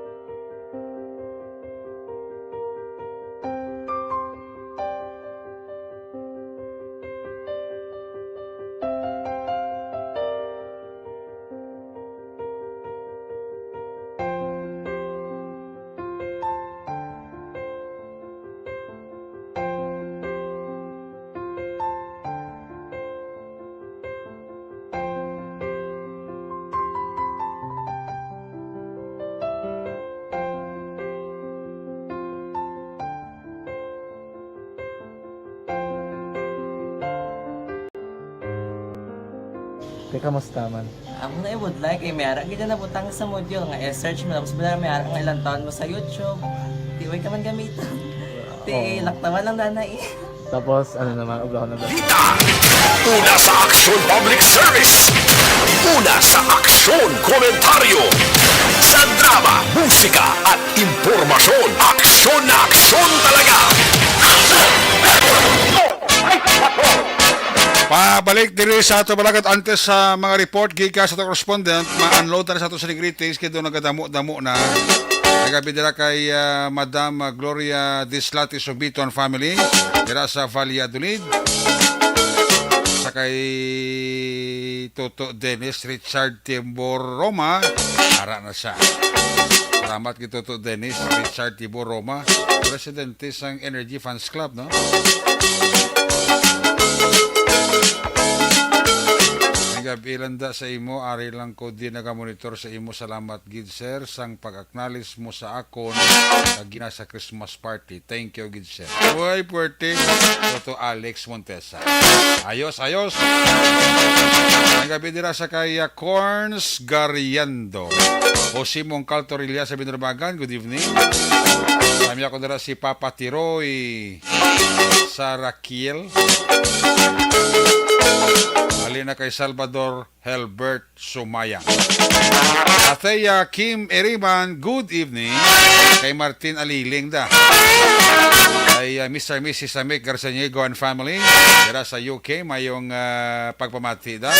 kamusta man? Ako na would like mayara gid na butang sa module nga search mo tapos bala mayara nga ilang taon mo sa YouTube. Tiway ka man gamiton. Ti laktawan lang nanay. Tapos ano naman ubla ko na ba? Una sa Aksyon Public Service. Una sa Aksyon Komentaryo. Sa drama, musika at impormasyon. Aksyon na aksyon talaga. Pabalik diri sa ato balagat antes sa mga report gikan sa ato correspondent, ma-unload na sa ato sa greetings kay doon nagadamo-damo na. Nagabi dira kay Madam Gloria Dislati Subiton family dira sa Valladolid. Sa kay Toto Dennis Richard Tibor Roma, ara na siya. Salamat kay Toto Dennis Richard Tibor Roma, presidente sang Energy Fans Club, no? Nagabilin sa imo, ari lang ko di nagamonitor sa imo. Salamat gid sir sang pag-acknowledge mo sa akon kagina sa Christmas party. Thank you gid sir. Uy, puwerte. Toto Alex Montesa. Ayos. Nagabidira sa kay Corns Gariando. Jose Mongcal Torilla sa Binurbagan. Good evening. Kami ako dira si Papa Tiroy sa Raquiel. Alina kay Salvador Helbert Sumaya. Athea Kim Eriman, good evening. Kay Martin Aliling da. Kay Mr. and Mrs. Amik Garceniego and family. Dira sa UK, mayong pagpamati da.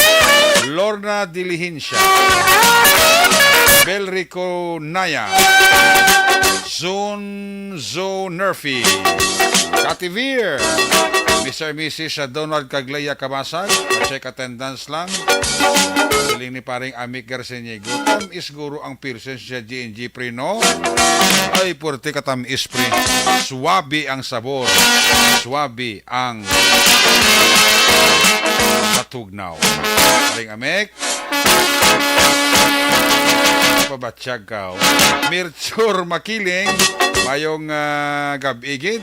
Lorna Dilihinsya. Belrico Naya. Zunzo Nerfi. Kativir. Mr. and Mrs. Donald Caglaya Kamasag, check attendance lang. Siling ni paring Amik Garceniego. Tamis guro ang Pearson sa G&G pre, no? Ay, purti ka tamis pre. Suwabi ang sabor. Suwabi ang matugnaw. Paring Amik. Pabatsyag ka. Mirtsur Makiling. Mayong gabigid.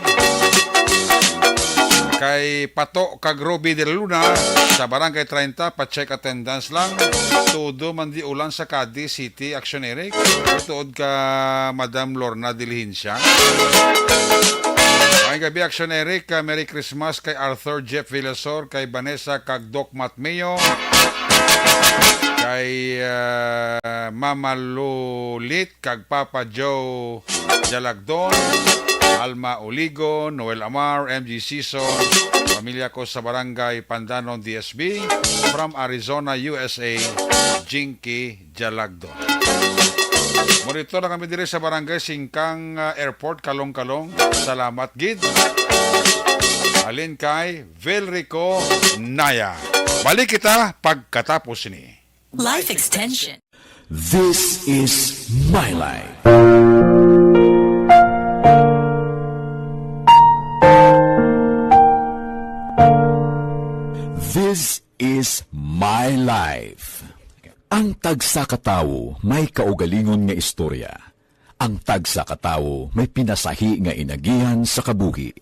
Kay Pato Kagrobi de Luna sa Barangay 30, pa-check attendance lang. Todo man di ulan sa Cadiz City, Action Eric. Tuod ka Madam Lorna Dilihinsya. Ay gabi Aksyon Eric, Merry Christmas kay Arthur Jeff Villasor, kay Vanessa kag Doc Matmeo, kay Mama Lulit kag Papa Joe Jalagdon, Alma Oligo, Noel Amar, MG Season, pamilya ko sa Barangay Pandanon DSB, from Arizona, USA, Jinky Jalagdon. Monitor na kami diri sa Barangay Singkang Airport, Kalong-Kalong. Salamat, Gid. Alin kay Velrico Naya. Balik kita pagkatapos ni Life Extension. This is my life. This is my life. Ang tagsakatawo may kaugalingon nga istorya. Ang tagsakatawo may pinasahi nga inagihan sa kabuhi.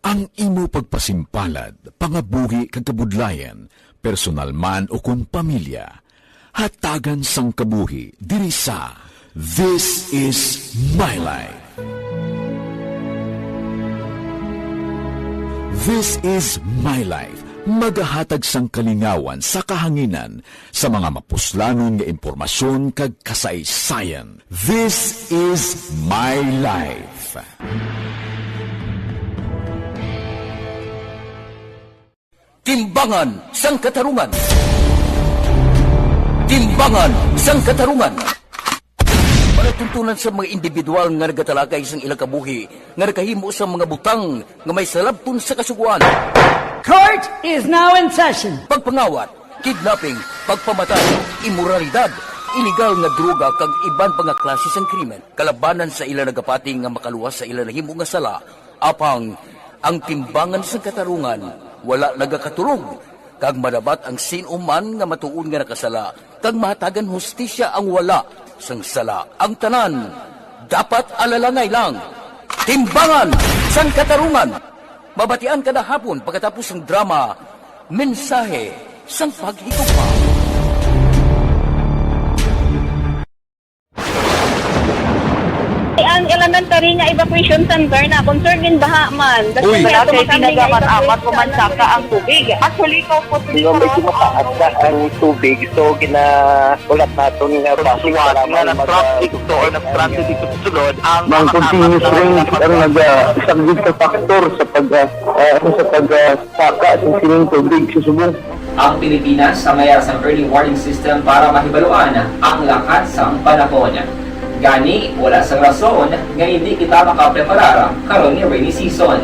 Ang imo pagpasimpalad, pangabuhi kag kabudlayan, personal man o kun pamilya, hatagan sang kabuhi diri sa This is my life. This is my life. Magahatag sang kalingawan sa kahanginan sa mga mapuslanon nga impormasyon kag kasaysayan. This is my life. Timbangan sang katarungan. Timbangan sang katarungan. Palatuntunan sa mga individual nga nagatalagay sang ilang kabuhi, nga nakahimo sa mga butang nga may salabton sa kasuguan. Court is now in session. Pagpangawat, kidnapping, pagpamatay, imoralidad, illegal nga droga kag iban pa nga klase sang krimen, kalabanan sa ilang nagapati nga makaluwas sa ilang nahimo nga sala, apang ang timbangan sang katarungan wala nagakatulog, kag madabat ang sinuman nga matuon nga nakasala, kag mahatagan hustisya ang wala sang sala. Ang tanan dapat alalangay lang. Timbangan sang katarungan. Mabatian kada hapon pagkatapos ng drama, mensahe sang paghigugma. Ang elementary nga evacuation center na concern din baha man. Uy. Kasi tinagaman amat kumansaka ang tubig. Actually, ko po Medyo mataas na ang tubig. So, ulat natin nga pasiwat nga ng traffic to or ng traffic dito sa sulod. Ang continuous rain ang isang sa factor sa pagsaka sa sining tubig sa subong. Ang Pilipinas sa mayroon sa early warning system para mahibaluan ang lakat sa panahon. Gani, wala sa rason nga hindi kita makapreparara karon ni rainy season.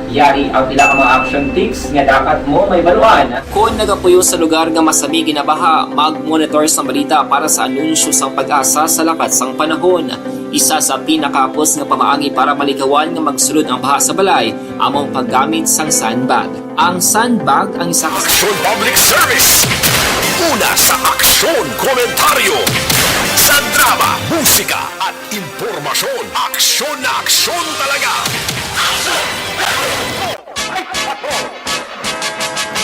Yari ang pila ka mga action tips nga dapat mo may baluan. Kung nagapuyo sa lugar nga masabi ginabaha, mag-monitor sa balita para sa anunsyo sa pag-asa sa lakat sang panahon. Isa sa pinakapos nga pamaagi para malikawan nga magsulod ang baha sa balay, among paggamit sang sandbag. Ang sandbag ang isa ka Aksyon Public Service. Una sa aksyon komentaryo. Sa drama, musika at impormasyon. Aksyon na aksyon talaga.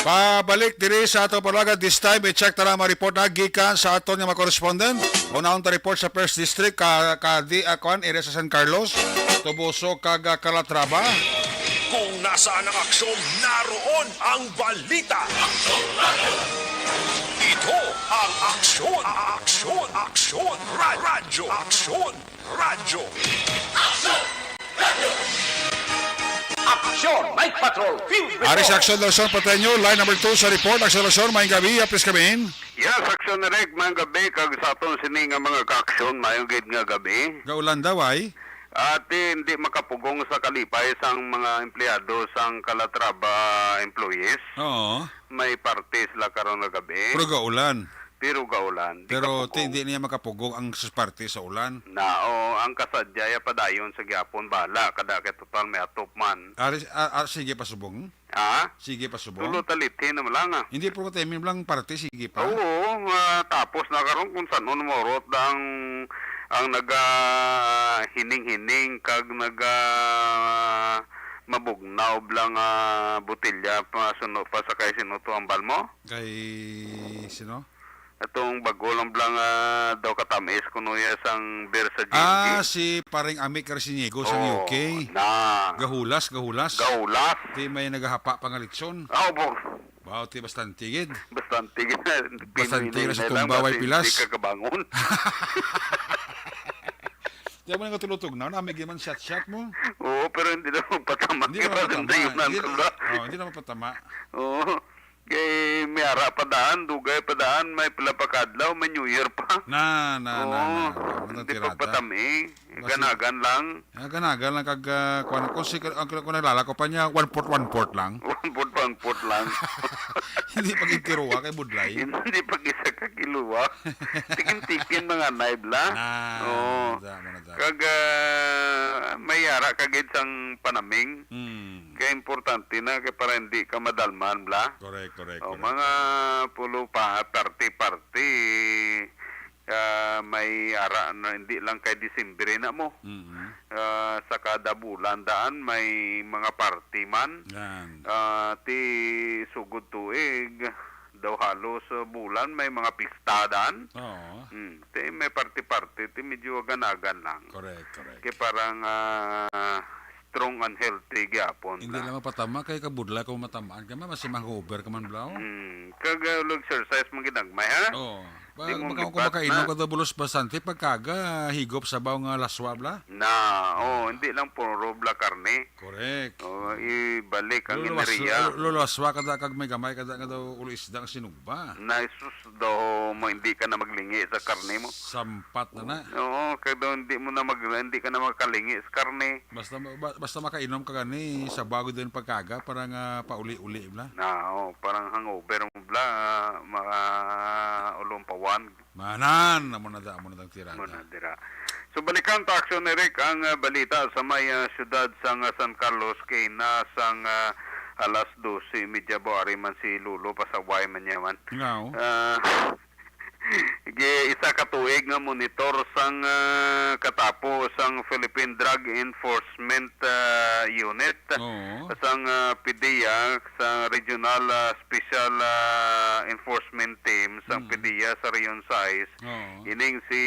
Pabalik diri sa ato palaga this time i-check tara mga report na gikan sa aton nga mga correspondent. Unahon ta report sa First District area sa San Carlos, Tubuso kag Calatrava. Kung nasaan ang aksyon, naroon ang balita. Ito ang aksyon, aksyon, aksyon, radyo, aksyon, radyo. Aksyon! Night Patrol! Aris Aksyon Luzon, Pateño, line number 2 sa report. Aksyon Luzon, maing gabi, apis kami. Yes, aksyon na rin, mga gabi, kag sa aton sini nga mga ka-aksyon, mayong gid nga gabi. Gaulan daw ay? At hindi makapugong sa kalipay sang mga empleyado sang Calatrava employees. Oo. May parte sila karon nga gabi. Pero gaulan. Pero gaulan. Pero hindi niya makapugong ang parte sa ulan. Nao, ang kasadyaya padayon sa gyapon bala, kada kay total may atop man. Sige pa subong? Ha? Sige pa subong? Tulo talitin na lang ah. Hindi po tayo lang parte, sige pa. Oo, tapos na karon kung saan morot ang hining-hining kag mabugnaw blang botilya pa suno pa sa kay sino to ang balmo? Kay sino? Atong bago lang blang daw katamis kuno ya sang beer sa GMK. Si paring Ami Carciniego sa UK. Na. Gahulas. Gaulas. Ti may nagahapa pangalitson. Po. Bao ti bastante gid. Bastante gid. Bastante na sa tumbaway pilas. Hindi ka kabangon. Di mo nga tulutog na, namig man shot mo. Oo, pero hindi na magpatama. Hindi na mapatama. Oo. Kay may ara pa daan, dugay pa daan, may pila pa kadlaw, may New Year pa. Hindi pa patami. Ganagan lang. Ganagan lang kag kung naglalako pa niya, one port lang. One port lang. Hindi pag-ikiruwa kay Budlay. Hindi pag-isa ka kiluwa. Tikin-tikin mga naibla. Kag may ara kagid sang panaming. Kaya importante na kay para hindi ka madalman bla. Correct. Mga pulo pa party may ara na hindi lang kay Disyembre na mo. Sa kada bulan daan may mga party man. Ti sugod tuig daw halos bulan may mga pista daan. Ti may party ti medyo ganagan lang. Correct. Kaya parang strong and healthy gyapon. Hindi lang mapatama kay kabudla kung matamaan ka mas mangover ka man blaw. Kag exercise man ginagmay ha. Pag kumakain ka daw bulos bastante pagkaga higop sa baw nga laswa bla. Hindi lang puro bla karne. Correct. Ibalik ang enerhiya. Lulaswa kada kag may gamay kada nga daw ulo isda nga sinugba. Isus daw mo hindi ka na maglingi sa karne mo. Sampat na. Kaya daw hindi ka na magkalingi sa karne. Basta makainom ka gani sa bago din pagkaga para nga pauli-uli bla. Parang hangover mo bla ulumpawan. Manan mo na tirada. So balikan ta aksyon Eric ang balita sa may syudad sang San Carlos kay nasang alas 12:30 buwari man si Lulo pasaway man yaman. Isa ka tuig nga monitor sang katapo sang Philippine Drug Enforcement Unit sang PDEA sa Regional Special Enforcement Team sang PDEA sa Region 6 ining si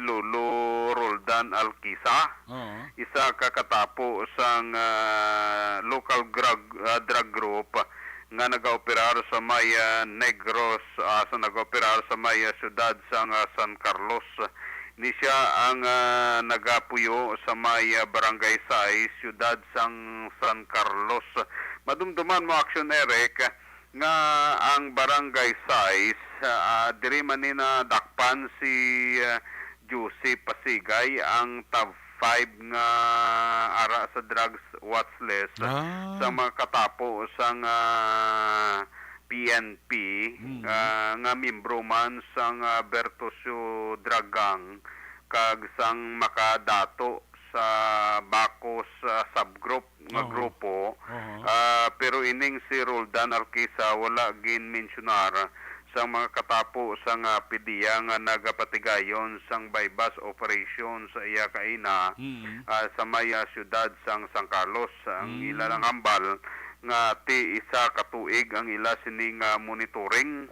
Lolo Roldan Alquisa isa ka katapo sang local drug group nga nag-operar sa may Negros sa nag-operar sa may syudad sa San Carlos. Ni siya ang nagapuyo sa may Barangay 6, syudad sang San Carlos. Madumduman mo action Eric nga ang Barangay 6 diri man ni na dakpan si Jose Pasigay ang top 5 nga ara sa drugs watch list sa mga katapo sang PNP nga membro man sang Bertosio Drug Gang kag sang makadato sa Bacos subgroup nga grupo pero ining si Roldan Alquisa wala gin mensionar sang mga katapo sang PDEA nga nagapatigayon sang bypass operation sa iya kaina sa maya syudad sang San Carlos ang ila lang hambal nga ti isa katuig ang ila sining monitoring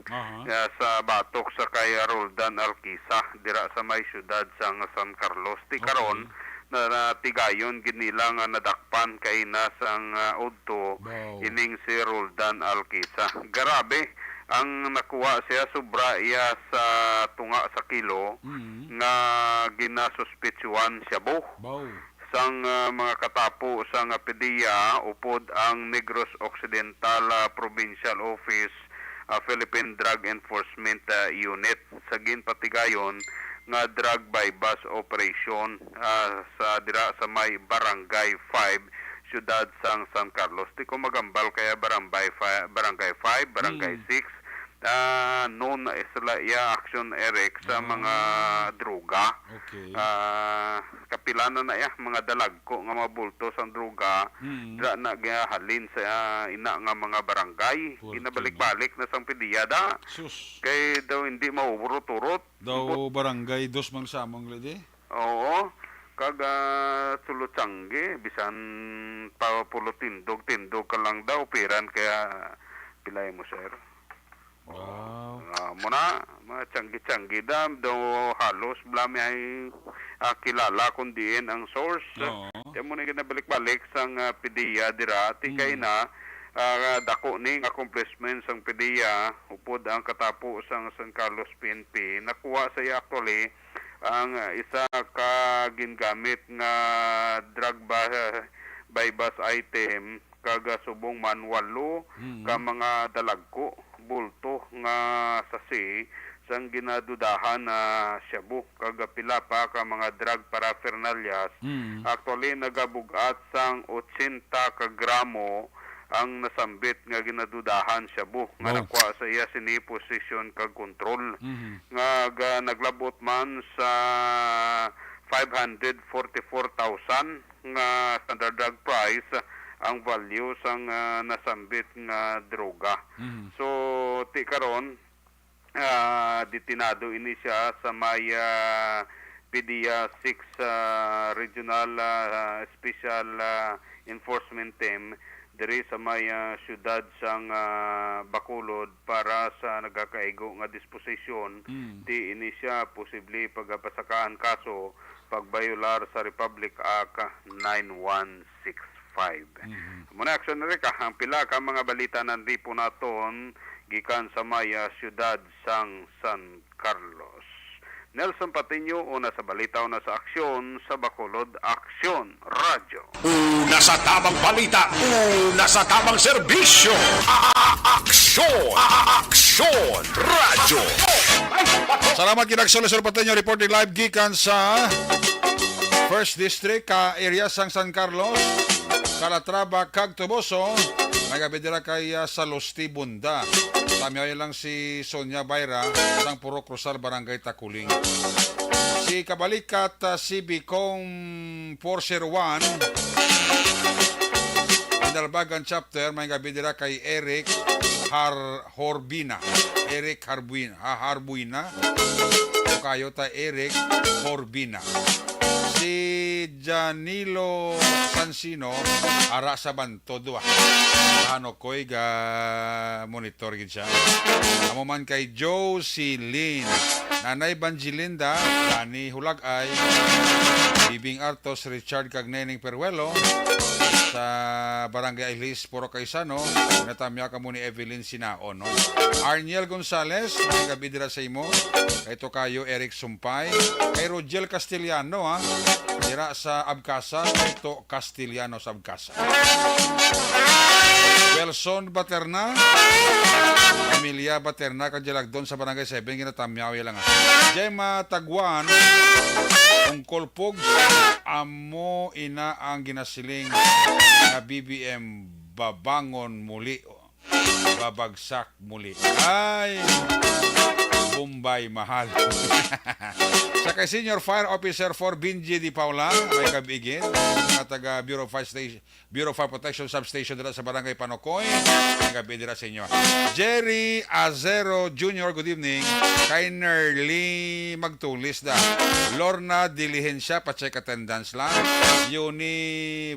sa batok sa kay Roldan Alquisa dira sa may syudad sang San Carlos ti karon na tigayon ginilang nadakpan kay nasang udto ining si Roldan Alquisa. Grabe ang nakuha siya sobra iya sa tunga sa kilo nga ginasuspetsuan siya sang mga katapo sang PDEA upod ang Negros Occidental Provincial Office Philippine Drug Enforcement Unit sa ginpatigayon nga drug bypass operation sa dira sa may Barangay 5 syudad sang San Carlos. Di ko magambal kaya Barangay 5, Barangay 6 known na isla action Eric sa mga droga. Kapilanan na mga dalagko nga mga bulto sa droga dira na halin sa ina nga mga barangay. Ginabalik-balik na sang PDEA da. Kay daw hindi mauurot-urot. Daw barangay dos mang samong lidi. Oo. Kag sulutsangge bisan pa pulo tindog ka lang daw piran kaya pilay mo sir. Muna, mga tiyanggi-tiyanggi do halos blami ay kilala kundiin ang source. Kaya muna ginabalik-balik sang PDEA dira, tikay na dako ning accomplishments ang PDEA upod ang katapo sang San Carlos PNP. Nakuha sa actually ang isa ka gingamit nga drug bypass item kaga subong manual ka mga dalagko bulto nga sasi sang ginadudahan na shabu kaga pila pa ka mga drug paraphernalias. Actually nagabugat sang 80 ka gramo ang nasambit nga ginadudahan shabu nga nakuha sa iya sini position kag control nga naglabot man sa 544,000 nga standard drug price ang value sang nasambit nga droga. So ti karon ditinado ini siya sa may PDEA 6 Regional Special Enforcement Team diri sa may syudad sang Bacolod para sa nagakaigo nga disposisyon. Di ini siya posible pagapasakaan kaso pagbayular sa Republic Act 9165. Muna action na rin ang pila ka mga balita ng ripo naton gikan sa maya siyudad sang San Carlos. Nelson Patiño, una sa balita, una sa aksyon sa Bacolod Aksyon Radyo. Una sa tamang balita, una sa tamang serbisyo. Aksyon! Aksyon Radyo! Salamat kinaksyon Sir Pateño, reporting live gikan sa First District ka area sang San Carlos, Calatrava, kag Toboso. Nagabidira kay Salosti Bunda. Tamiyaw lang si Sonia Bayra sang Puro Cruzal, Barangay Takuling. Si Kabalikat CB Kong 401 Indalbagan Chapter, may gabidira kay Eric Horbina. Eric Harbuina. O kayo ta Eric Horbina. Si Janilo Sansino ara sa Bantodo. Ano ko'y ga monitor gid siya. Amo man kay Josie Lynn, Nanay Banjilinda, Dani Hulagay, Bibing Artos, Richard Cagneneng Peruelo, sa Barangay Ilis, Puro Kaisano, natamya ka mo ni Evelyn Sinaon. No? Arniel Gonzales, mga gabi dira sa imo, kay Tokayo Eric Sumpay, kay Rogel Castellano, ha? Dira sa Abcasa, ito Castellano sa Abcasa. Wilson Baterna, Emilia Baterna, Kajalagdon sa Barangay 7, ginatamyaw lang ha. Gemma Tagwan, Ungkol Pug, amo ina ang ginasiling na BBM babangon muli, babagsak muli. Ay, Bombay mahal. Sa kay Senior Fire Officer for Binji Di Paula, may kabigin, mga taga Bureau of Fire Protection Substation dira sa Barangay Panokoy, may gabi dira sa inyo. Jerry Azero Jr., good evening. Kay Nerly Magtulis da. Lorna Diligencia, pa-check attendance lang. Yuni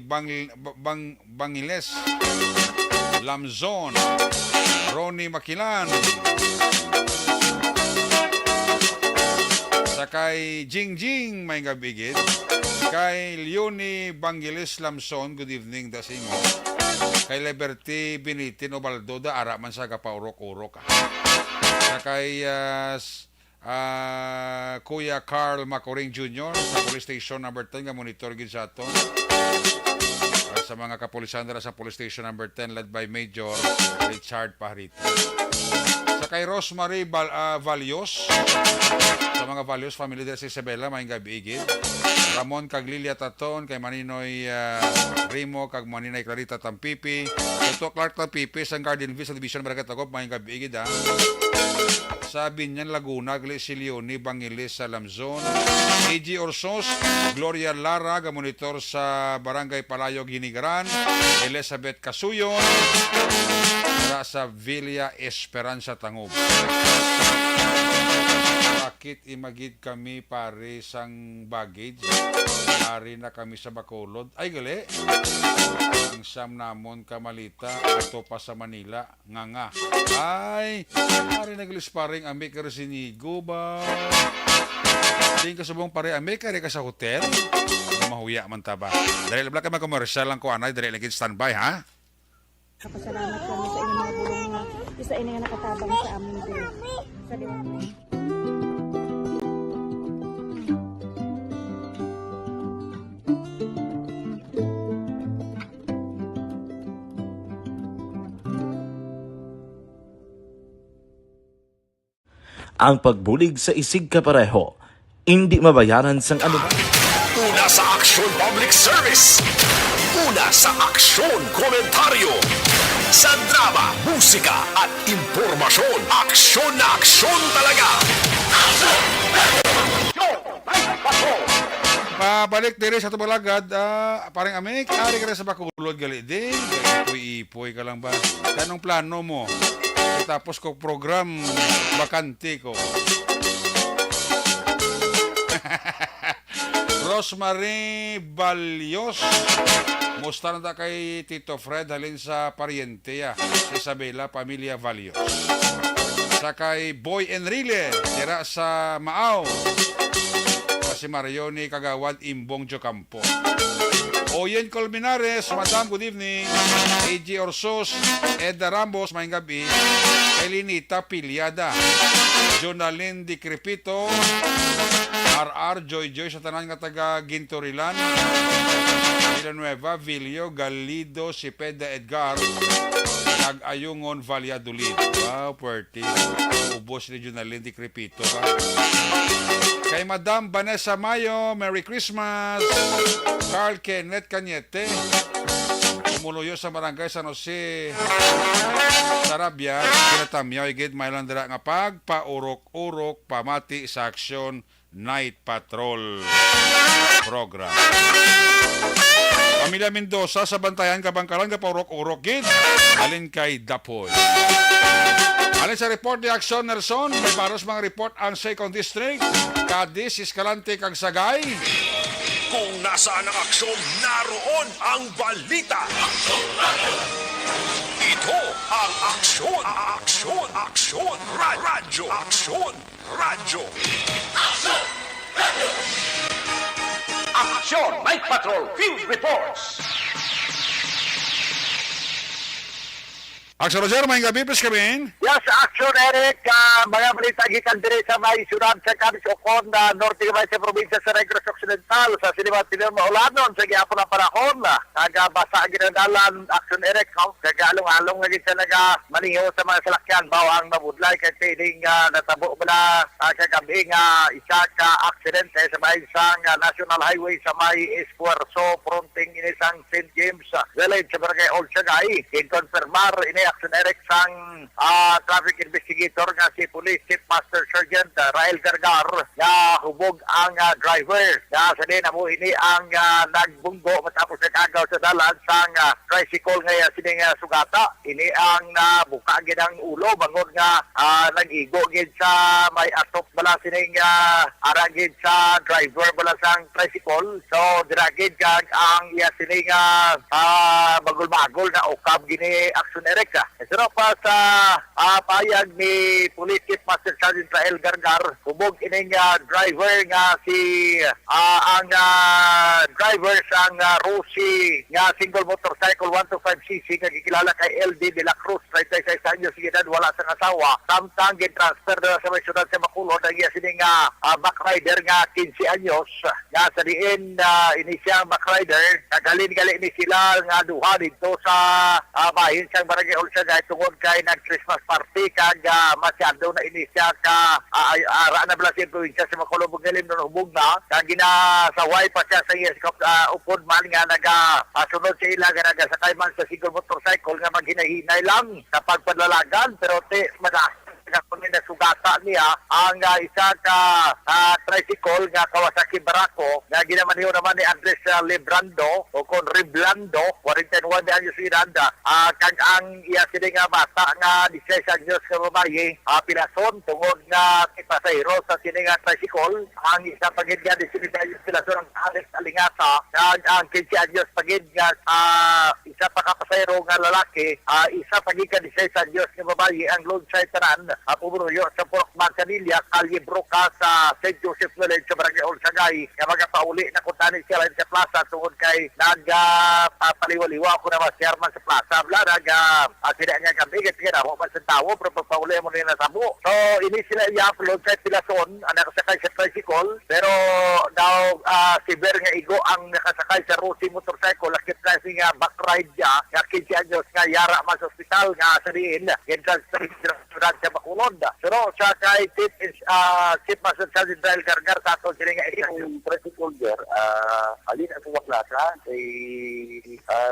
Bangiles, Lamzon, Ronnie Makilan, sa kay Jingjing may gabigit, kay Leonie Bangiles Lamson, good evening da simo. Kay Liberty Binitin Obaldo da ara man sa kapaurok-urok. Sa kay Kuya Carl Macoring Jr. sa Police Station number 10 nga monitor gid sa aton. Sa mga kapulisan dira sa Police Station number 10 led by Major Richard Pajarito. Sa kay Rosemary Valios, sa mga Valios family dira sa Isabela, may gabi-igid. Ramon kag Lilia Taton, kay Maninoy Rimo, kag Maninay Clarita Tampipi, Ito Clark Tampipi, sa Garden View sa Division Barangay Tagop, may gabi-igid ha. Sa Binyan Laguna, si Leonie Bangiles sa Lamzon, AG Orsos, Gloria Lara, monitor sa Barangay Palayog Hinigaran, Elizabeth Casuyon, sa Villa Esperanza Tangub. Bakit imagid kami pare sang baggage? Ari na kami sa Bacolod. Ay gali, ang exam namon kamalita ato pa sa Manila nga. Ay, ari naglisparing ambi ka sinigo ba? Ting ka subong pare ambi ka ka sa hotel. Mahuya man ta ba. Dali labla ka mag-commercial lang ko anay, dali lagi standby ha. Pasalamat kami sa inyong mga bulong nga isa ini nga nakatabang sa amin din. Sa Ang pagbulig sa isig kapareho, hindi mabayaran sang anuman. Una sa Aksyon Public Service. Una sa aksyon komentaryo. Sa drama, musika at impormasyon. Aksyon na aksyon talaga. Pabalik diri sa tubalagad, parang amik, ari ka rin sa Bacolod gali din. Ipoy-ipoy ka lang ba? Anong plano mo? Tapos ko program bakante ko. Rosemary Balios. Musta na ta kay Tito Fred halin sa pariente ya. Si Isabela, Pamilya Valios. Sa kay Boy Enrile, tira sa Maaw. Si Marioni Kagawad, Imbong Jocampo. Oyen Colmenares, Madam, good evening. AG Orsos, Edda Rambos, maing gabi. Elinita Pilyada. Jonalyn Di Crepito. RR Joy sa tanan nga taga Gintorilan. Villanueva, Vilio, Galido, Sipeda Edgar. Nag-ayungon, Valladolid. Wow, puwerte. Ubos ni Jonalyn Di Crepito. Kay Madam Vanessa Mayo, Merry Christmas. Carl Kenneth Cañete, umuluyo sa Barangay San Jose, Sarabia, kinatamyaw igid mailandra nga pagpaurok-urok pamati sa aksyon Night Patrol program. Pamilya Mendoza sa Bantayan Kabangkalan kapaurok-urok gid alin kay Dapoy. Alin sa report ni Aksyon Nelson, may paros mga report ang 2nd District, Cadiz, Escalante, kag Sagay. Kung nasaan ang aksyon, naroon ang balita. Ito ang aksyon, radyo. Aksyon Night Patrol Field Reports. Aksyon Roger, may gabi, please come. Yes, Aksyon Eric, mga balita gikan dire sa may syudad sa Cadiz Ocon, norte gamay sa probinsya sa Negros Occidental, sa Silimat Tinil Maulanon, sa gihapon na panahon, nagbasa ginadalan, Aksyon Eric, kagalong-along nga gid sa nagmaniho sa mga salakyan, bawang mabudlay, kay piling natabo mo na kagabi nga isa ka accident sa may isang National Highway sa may Esfuerzo, fronting inisang St. James Village sa Barangay Old Sagay, kinkonfirmar ini Aksyon Eric sang traffic investigator nga si Police Chief Master Sergeant Rael Gargar na hubog ang driver na sa din amo ini ang nagbunggo matapos nagagaw sa dalan sang tricycle nga sining sugata ini ang nabuka gid ang ulo bangod nga nag-igo gid sa may atop bala sining aragid sa driver bala sang tricycle so diragid kag ang sining bagol-bagol na ukab gini Aksyon Eric. Pero pa sa payag ni Police Chief Master Sergeant Rael Gargar, hubog ining driver nga si ang driver sang Rusi nga single motorcycle 125cc nga gikilala kay LD de la Cruz, 36 anyos edad, wala sang asawa. Samtang gi-transfer sa may syudad sa Bacolod ang sining back rider nga 15 anyos nga sa diin ini siya back rider nagalin-gali ni sila nga duha dito sa bahin sang Barangay Old Sagay tungod kay nag-Christmas party kag masyado na inisya ka ara na bala sa probinsya sa Bacolod galim no hubog na kag ginasaway pa siya sa yes upod man nga sunod sa ila nga nagasakay man sa single motorcycle nga maghinahinay lang sa pagpadlalagan pero madas may nasugata niya ang isa ka tricycle nga Kawasaki Barako nga ginamaniho naman ni Andres Librando o kon Riblando 41 anyos edad kag ang iya sila nga bata nga 16 anyos ka babaye pinason tungod nga pasahero sa sila nga tricycle ang isa pagid nga 19 anyos sila ang Alex Alingata kag ang 15 anyos pagid nga isa pa ka pasahero nga lalaki isa pagid ka 16 anyos nga babaye ang load side tanan pumuruyo sa Porokman Canilla Kalye Broca sa St. Joseph Village sa Barangay Olsagay nga magapauli na kuntani sila sa plaza tungod kay nagpapaliwaliwa ko na chairman sa plaza blarag sila nga kabigat kaya ako pa sa tao pero pagpauli mo nila sa buo so ini sila i-upload sa Pilason ang nakasakay sa tricycle pero daw severe nga igo ang nakasakay sa Rosie motorcycle lakit na nga back ride niya nga 15 anyos nga yara mas hospital nga sa diin sa syudad sa Bacolod pero sa kay Chief Master Sergeant Israel Gargar sa ato sila nga yung tricycle there alin ang suwak lasa ay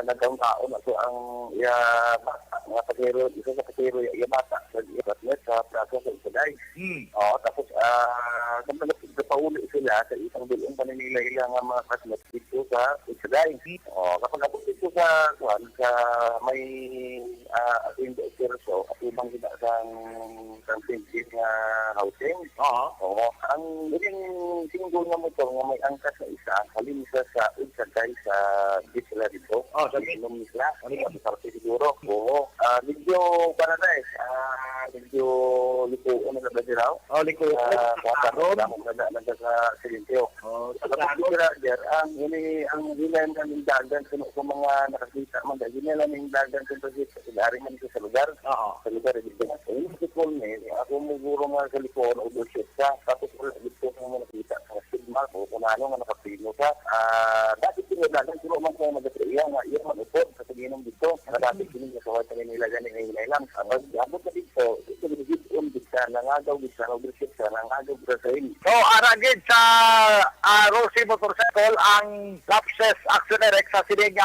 nagawang taon ako ang mga pasero isa sa pasero yung bata sa plaza sa Isagay tapos kapag napauli sila sa isang bilong paninila nga mga kasmet dito sa Isagay kapag napos dito sa may ating so at ibang gina sa pinsin nga housing ang ilang single nga motor nga may angkas na isa halin isa sa Isagay sa Bisla dito sa Minom Isla sa siguro medyo para na medyo likuon na ba diraw likuon sa Silinteo ang hilan ng dagan sa mga nakakita mga hilan ng dagan sa ilari man sa lugar sa lugar dito yung ako muguro nga sa likuon o bullshit ka tapos wala dito ng mga nakita sa sigma o kung ano nga nakapino ka dati pinadagan sila man sa magatriya nga iya man upod sa paginom dito dati pinig na kawat na nila ganing ay hinailang abot na dito ito binigit bisa nangagaw bisa bullshit ka nangagaw brasain so aragid sa Rosie Motorcycle ang lapses actioner sa sining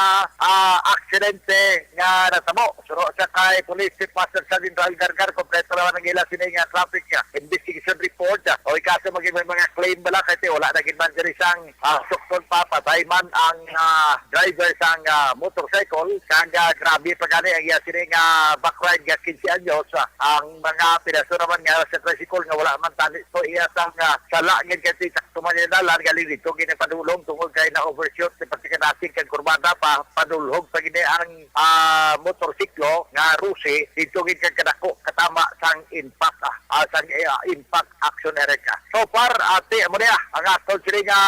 aksidente nga natamo suro sa kay Police Chief Master Sergeant Israel Gargar kompleto naman ang ila sining traffic investigation report o ikaso maging may mga claim bala kasi wala na ginman diri sang sukton pa patay man ang driver sang motorcycle kag grabe pagani ang iya sining backride nga 15 anyos ang mga piraso naman nga sa tricycle nga wala man tani so iya sang sala ngid kasi sakto man dalan galing dito ginapadulong tungod kay na overshoot sa pagkanasin kag kurbada pa padulhog pa gini ang motorsiklo nga Rusi dito gid kag kadako katama sang impact impact action ereka so far ate mo niya ang atol sila nga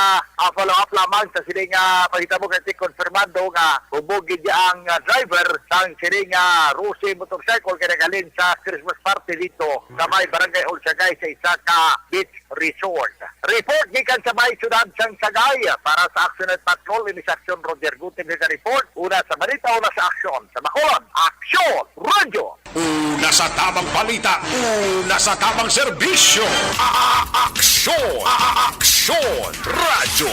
follow up lamang sa sila nga pahitabo kasi konfirmado nga hubog gid ang driver sang sila nga Rusi motorcycle kaya galing sa Christmas party dito sa may barangay Olsagay sa isa ka beach resort. Report gikan sa may syudad sang Sagay para sa Action at Patrol ini Action Roger Gutin nga report una sa balita una sa aksyon sa Bacolod Action Radio Una sa tamang balita, una sa tamang serbisyo. Aksyon! Aksyon! Radyo!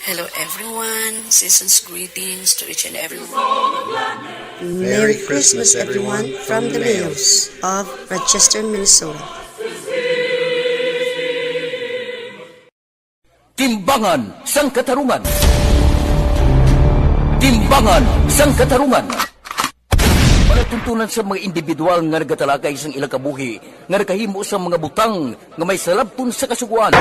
Hello everyone, season's greetings to each and everyone. Merry Christmas everyone from the Mayos of Rochester, Minnesota. Timbangan sang katarungan. Timbangan sang katarungan. Panatuntunan sa mga individual nga nagatalakay sang ilang kabuhi nga nakahimo sa mga butang nga may salabton sa kasuguan.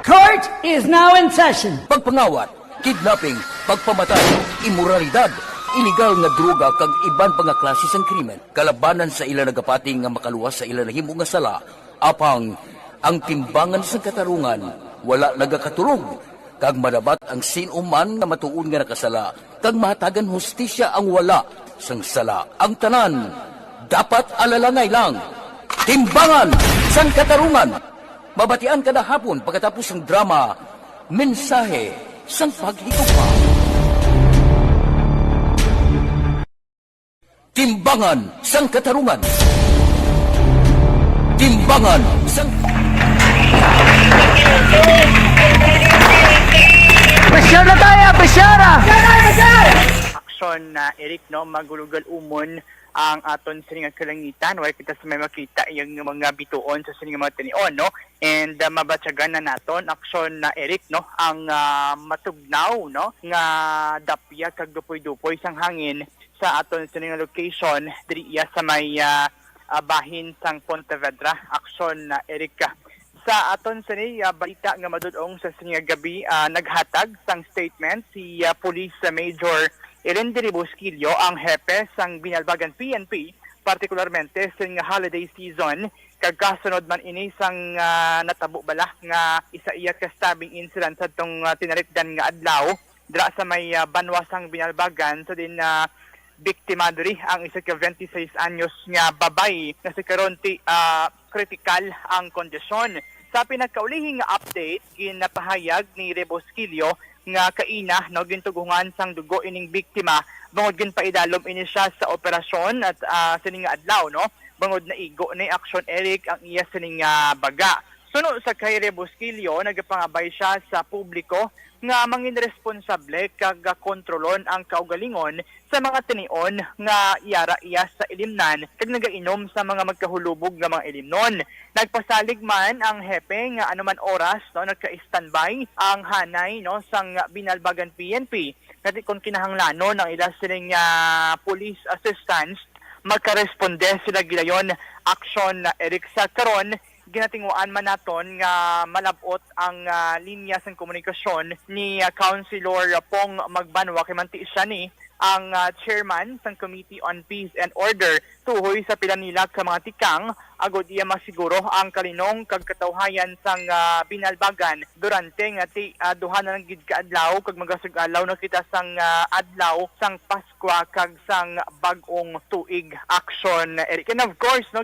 Court is now in session. Pagpangawat, kidnapping, pagpamatay, imoralidad, iligal nga droga kag iban pa nga klase sang krimen. Kalabanan sa ila nagapating nga makaluwas sa ila nahimo nga sala, apang ang timbangan sang katarungan wala nagakatulog. Kag madabat ang sinuman nga matuon nga nakasala, kag mahatagan hustisya ang wala sang sala. Ang tanan, dapat alalangay lang. Timbangan sang katarungan. Mabatian kada hapon pagkatapos ng drama, mensahe sang paghigugma. Timbangan sang katarungan. Timbangan sang... Pasyara tayo! Pasyara! aksyon na Eric no magulugal umon ang aton sa nga kalangitan wala kita sa may makita yung mga bituon sa sining mga tinion no and mabatyagan na naton aksyon na Eric no ang matugnaw no nga dapya kag dupoy-dupoy sang hangin sa aton sa nga location diri sa may bahin sang Pontevedra aksyon na Eric sa aton sa balita nga madudong sa sining gabi naghatag sang statement si Police Major Elendry Busquillo ang hepe sang Binalbagan PNP, partikularmente sa holiday season, kagkasunod man ini sang natabo bala nga isa iya ka stabbing incident sa itong tinalikdan nga adlaw, dira sa may banwa sang Binalbagan, so din biktima diri ang isa ka 26 anyos nga babay nga si karonti critical ang kondisyon. Sa pinagkaulihing update, ginapahayag ni Rebosquillo nga kaina no gintugungan sang dugo ining biktima bangod ginpaidalom ini siya sa operasyon at sining adlaw no bangod na igo ni Action Eric ang iya sining baga. Suno sa kay Rebosquillo nagapangabay siya sa publiko nga mangin responsable kag kontrolon ang kaugalingon sa mga tinion nga iyara iya sa ilimnan kag nagainom sa mga magkahulubog nga mga ilimnon. Nagpasalig man ang hepe nga anuman oras no nagka-standby ang hanay no sang Binalbagan PNP kati kon kinahanglanon ang ila sining police assistance magka-responde sila gidayon action na Eric sa karon ginatinguan man naton nga malabot ang linya sang komunikasyon ni Councilor Pong Magbanwa kay manti siya ni ang chairman sang Committee on Peace and Order tuhoy sa pila nila ka mga tikang agod iya masiguro ang kalinong kag katawhayan sang Binalbagan durante nga duha na lang gid ka adlaw kag magasug-alaw na kita sang adlaw sang Pasko kag sang bag-ong tuig action Eric. And of course no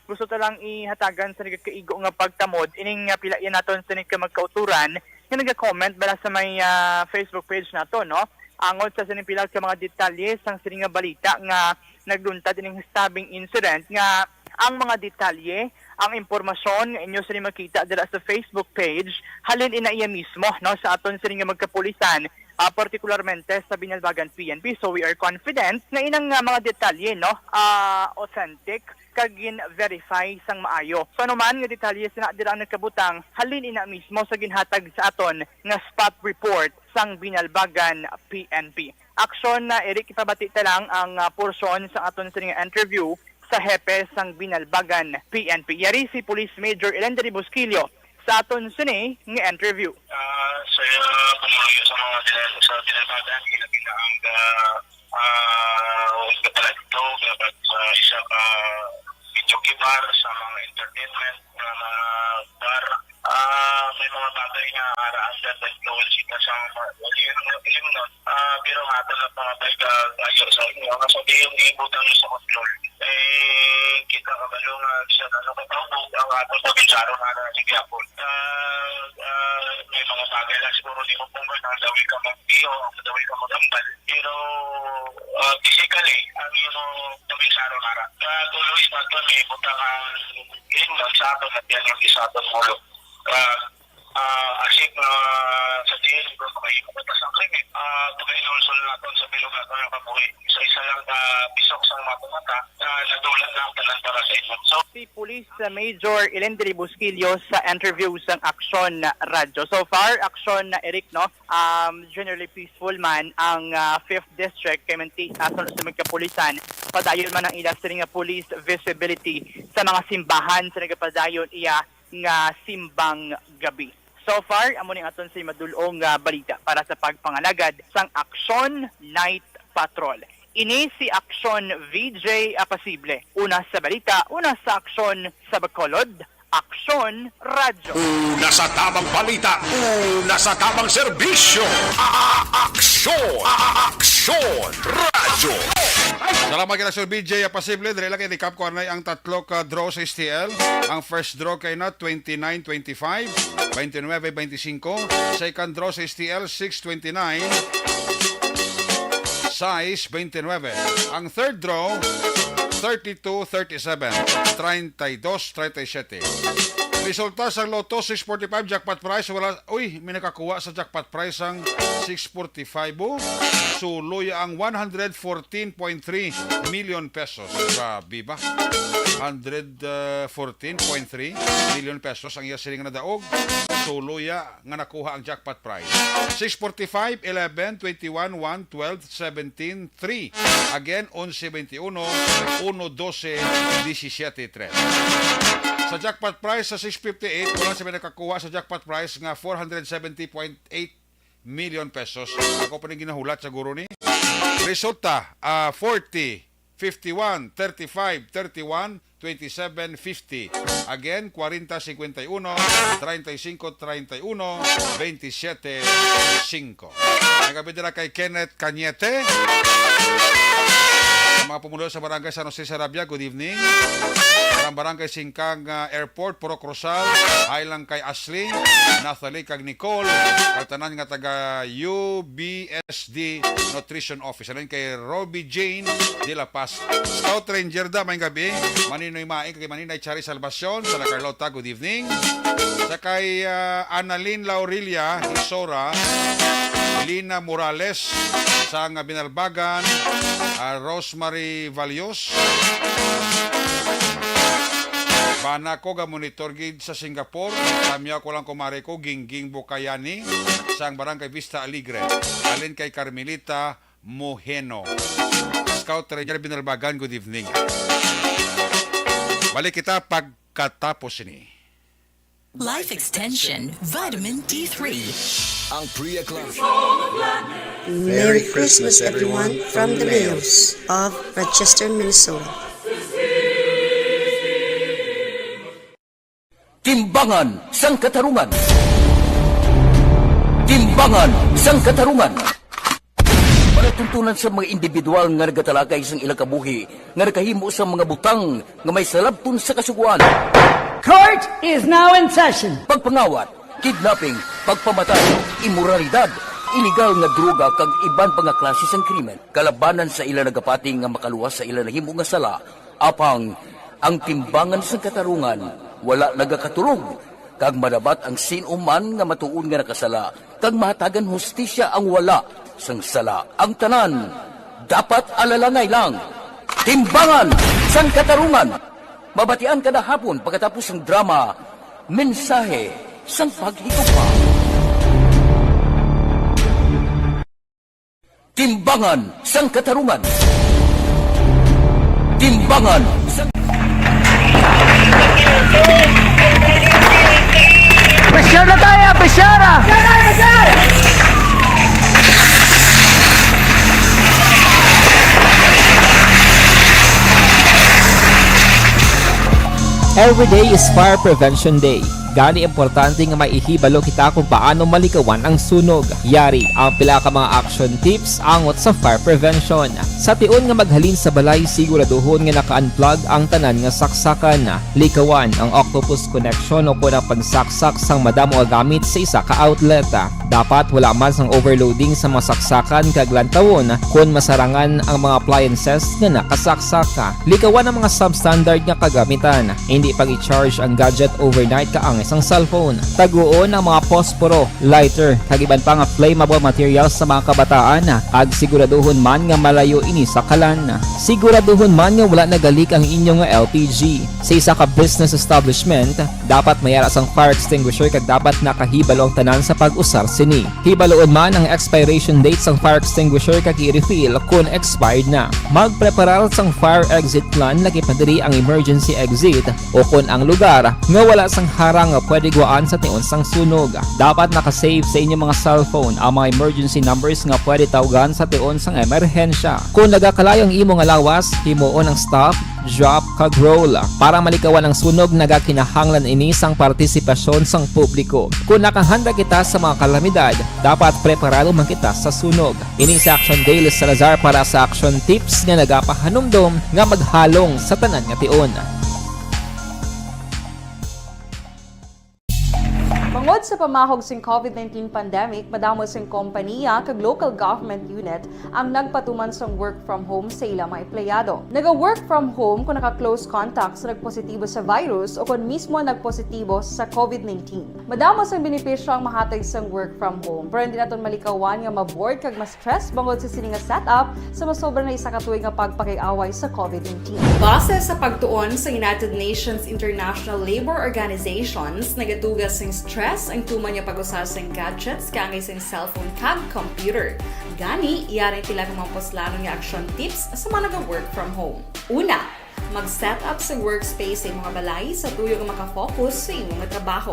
gusto talang ihatagan sa nagkaigo nga pagtamod ining pilayan naton sa magkauturan nga nagka-comment bala sa may Facebook page nato no angod sa sinipilag sa mga detalye sang sining balita nga nagluntad ining stabbing incident nga ang mga detalye ang impormasyon nga inyo sa makita dira sa Facebook page halin ina iya mismo no sa aton sining magkapulisan partikularmente sa Binalbagan PNP. So we are confident na inang mga detalye no authentic kagin verify sang maayo. So anuman nga detalye sa dira nagkabutang halin ina mismo sa ginhatag sa aton nga spot report sang Binalbagan PNP. Aksyon na Eric ipabati ta lang ang portion sa aton sa interview sa hepe sang Binalbagan PNP. Yari si Police Major Elendry Busquillo sa aton sini nga interview. Saya pumuyo sa mga sa Binalbagan kinabila ang kapala dito dapat isa ka video bar sa mga entertainment na mga bar may mga bagay na araan sa influence kita sa ilimnon pero nga ito na mga bagay ayo sa inyo ang sabi yung iibutang sa control kita kabalo nga siya na nakatawag ang ato sa binsaro na sige ako may mga bagay na siguro di mo pong na dawi ka mag-bio dawi ka mag-ambal pero physically ang yung binsaro na tuloy na ito may ibutang ang ilimnon sa ato at yan yung isa ato mulo asik na sa tingin ko may ipatas ang krimen pagkainulsol natin sa bilog natin ang kabuhi isa-isa lang pisok sa mata nadulat na ang tanan para sa inyo. So, si Police Major Elendry Busquillo sa interview sang Action Radyo. So far, Action na Eric, no? Generally peaceful man ang 5th District kay manti ason sa magkapulisan. Padayon man ang ila sa nga police visibility sa mga simbahan sa nagapadayon iya nga simbang gabi. So far, amo ning aton sa madulong balita para sa pagpangalagad sang Action Night Patrol. Ini si Action VJ Apasible. Una sa balita, una sa Action sa Bacolod, Action Radyo. Una sa tamang balita, una sa tamang serbisyo. Aksyon! Aksyon! Radyo! Salamat kay Sir BJ Apasible. Dili lang kay Cap Cornay ang tatlo ka draw sa STL. Ang first draw kay na 29-25, 29-25. Second draw sa STL 6-29, size 29. Ang third draw 32-37, 32-37. Resulta sa Lotto 645 jackpot prize wala may nakakuha sa jackpot prize ang 645 suloy ang 114.3 million pesos. Grabe ba? 114.3 million pesos ang iya siling na daog. Suloya nga nakuha ang jackpot prize. 645, 11, 21, 1, 12, 17, 3. Again, 11, 21, 1, 12, 17, 3. Sa jackpot prize sa 658, wala siya nakakuha sa jackpot prize nga 470.8 million pesos. Ako pa rin ginahulat sa guro ni. Resulta, 40, 51, 35, 31, 27, 50. Again, 40, 51, 35, 31, 27, 5. Nagkabit nila kay Kenneth Cañete. Mga pumulo sa barangay San Jose Sarabia, good evening. Sa barangay Singkang Airport, Puro Cruzal, ay lang kay Ashley, Nathalie kag Nicole, katanan nga taga UBSD Nutrition Office. Alin kay Robbie Jane de La Paz. Scout Ranger da, may gabi. Maninoy Maing, kay Maninay Chari Salvacion, sa La Carlota, good evening. Sa kay Annalyn Laurelia Isora, Lina Morales, sa Binalbagan, Rosemary Valios, bana ko ga monitor gid sa Singapore, tamya ko lang kumare ko Gingging Bukayani sang barangay Vista Alegre, alin kay Carmelita Moheno. Scout Ranger Binalbagan, good evening. Balik kita pagkatapos ini. Life Extension Vitamin D3. Ang Priya Club. Merry Christmas, everyone, from the Mayos of Rochester, Minnesota. Timbangan sang katarungan. Timbangan sang katarungan. Para tuntunan sa mga individual nga nagatalakay sang ilang kabuhi, nga nakahimo sa mga butang nga may salabton sa kasuguan. Court is now in session. Pagpangawat, kidnapping, pagpamatay, imoralidad, iligal nga droga kag iban pa nga klase sang krimen, kalabanan sa ila nagapating nga makaluwas sa ila nahimo nga sala, apang ang timbangan sa katarungan wala nagakatulog, kag madabat ang sinuman nga matuon nga nakasala, kag mahatagan hustisya ang wala sang sala. Ang tanan dapat alalangay lang. Timbangan sang katarungan. Mabatian kada hapon pagkatapos ng drama, mensahe sang paghigugma. Timbangan sang katarungan. Timbangan sang... Pressure na tayo! Pressure! Every day is Fire Prevention Day. Gani importante nga maihibalo kita kung paano malikawan ang sunog. Yari ang pila ka mga action tips angot sa fire prevention. Sa tion nga maghalin sa balay, siguraduhon nga naka-unplug ang tanan nga saksakan. Likawan ang octopus connection o ang pagsaksak sang madamo nga gamit sa isa ka outlet. Dapat wala man sang overloading sa mga saksakan kag lantawon kung masarangan ang mga appliances nga nakasaksaka. Likawan ang mga substandard nga kagamitan. Hindi pag i-charge ang gadget overnight kaang isang cellphone. Taguon ang mga posporo, lighter, kag iban pa nga flammable materials sa mga kabataan. Kag siguraduhon man nga malayo ini sa kalan. Siguraduhon man nga wala nagalik ang inyong LPG. Sa isa ka business establishment, dapat mayara sang fire extinguisher kag dapat nakahibalo ang tanan sa pag-usar sini. Hibaloon man ang expiration date sang fire extinguisher kag i-refill kung expired na. Magpreparar sang fire exit plan laki padiri ang emergency exit o kung ang lugar nga wala sang harang nga pwede guwaan sa tion sang sunog. Dapat nakasave sa inyong mga cellphone ang mga emergency numbers nga pwede tawagan sa tion sang emerhensya. Kung nagakalayo ang imo nga lawas, himuon ang stop, drop, kag roll. Para malikawan ang sunog, nagakinahanglan ini sang partisipasyon sang publiko. Kung nakahanda kita sa mga kalamidad, dapat preparado man kita sa sunog. Ini sa Action Daily Salazar para sa action tips nga nagapahanumdom nga maghalong sa tanan nga tion. Mangod Tungod sa pamahog sing COVID-19 pandemic, madamo sing kompanya kag local government unit ang nagpatuman sang work from home sa ilang mga empleyado. Naga-work from home kung naka-close contact sa nagpositibo sa virus o kung mismo nagpositibo sa COVID-19. Madamo sang benepisyo ang mahatag sang work from home, pero hindi naton malikawan nga ma-bored kag ma-stress bangod sa sini nga setup sa masobra na isa ka tuig nga pagpakiaway sa COVID-19. Base sa pagtuon sa United Nations International Labor Organizations, nagatugas sing stress ang tuman nga pag-usar sing gadgets kangay sing cellphone kag computer. Gani, iyari tila kang mga poslanon nga action tips sa mga nag-work from home. Una, mag-set up sa workspace sa imong balay sa tuyo nga makafocus sa imong trabaho.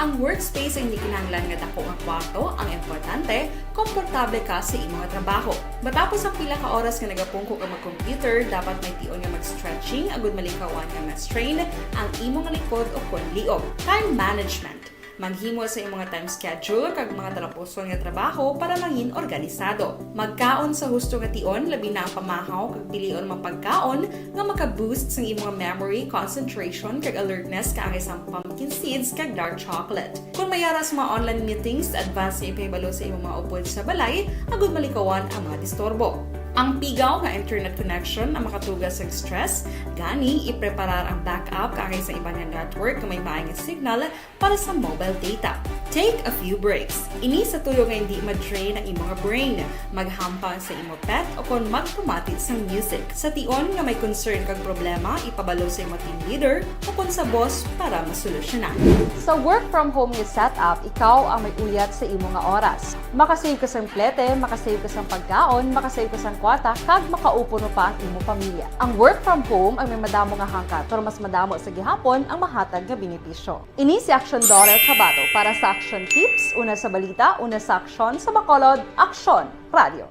Ang workspace ay hindi kinahanglan nga dako nga kwarto, ang importante, komportable ka sa imong trabaho. Matapos ang pila ka oras nga nagapungko ka mag-computer, dapat may tion nga mag-stretching agud malikawan nga ma-strain ang imong likod o konliog. Time management. Maghimo sa imong time schedule kag mga talapuson nga trabaho para mangin organisado. Magkaon sa husto nga tion, labi na ang pamahaw kag pilion mapagkaon nga maka-boost sa imong memory, concentration kag alertness kaangay sa pumpkin seeds kag dark chocolate. Kung mayara sa mga online meetings, advance sa ipahibalo sa imong mga upod sa balay, agud malikawan ang mga disturbo. Ang pigaw nga internet connection ang makatugas sa stress, gani ipreparar ang backup kaangay sa ibang network na may maayong signal para sa mobile data. Take a few breaks. Ini sa tuyo nga hindi ma-drain ang imong brain, maghampa sa imong pet o kung magpumati sa music. Sa tion nga may concern kag problema, ipabalo sa imong team leader o kung sa boss para masolusyonan. Sa work from home nga setup, ikaw ang may uyat sa imong nga oras. Makasave ka sang plete, makasave ka sang pagkaon, makasave ka sang kwata, kag makaupo no pa ang imong pamilya. Ang work from home ay may madamo nga hangkat, pero mas madamo sa gihapon ang mahatag nga benepisyo. Ini si Action Daughter Cabato para sa Action Tips, una sa balita, una sa aksyon sa Bacolod, Aksyon Radio.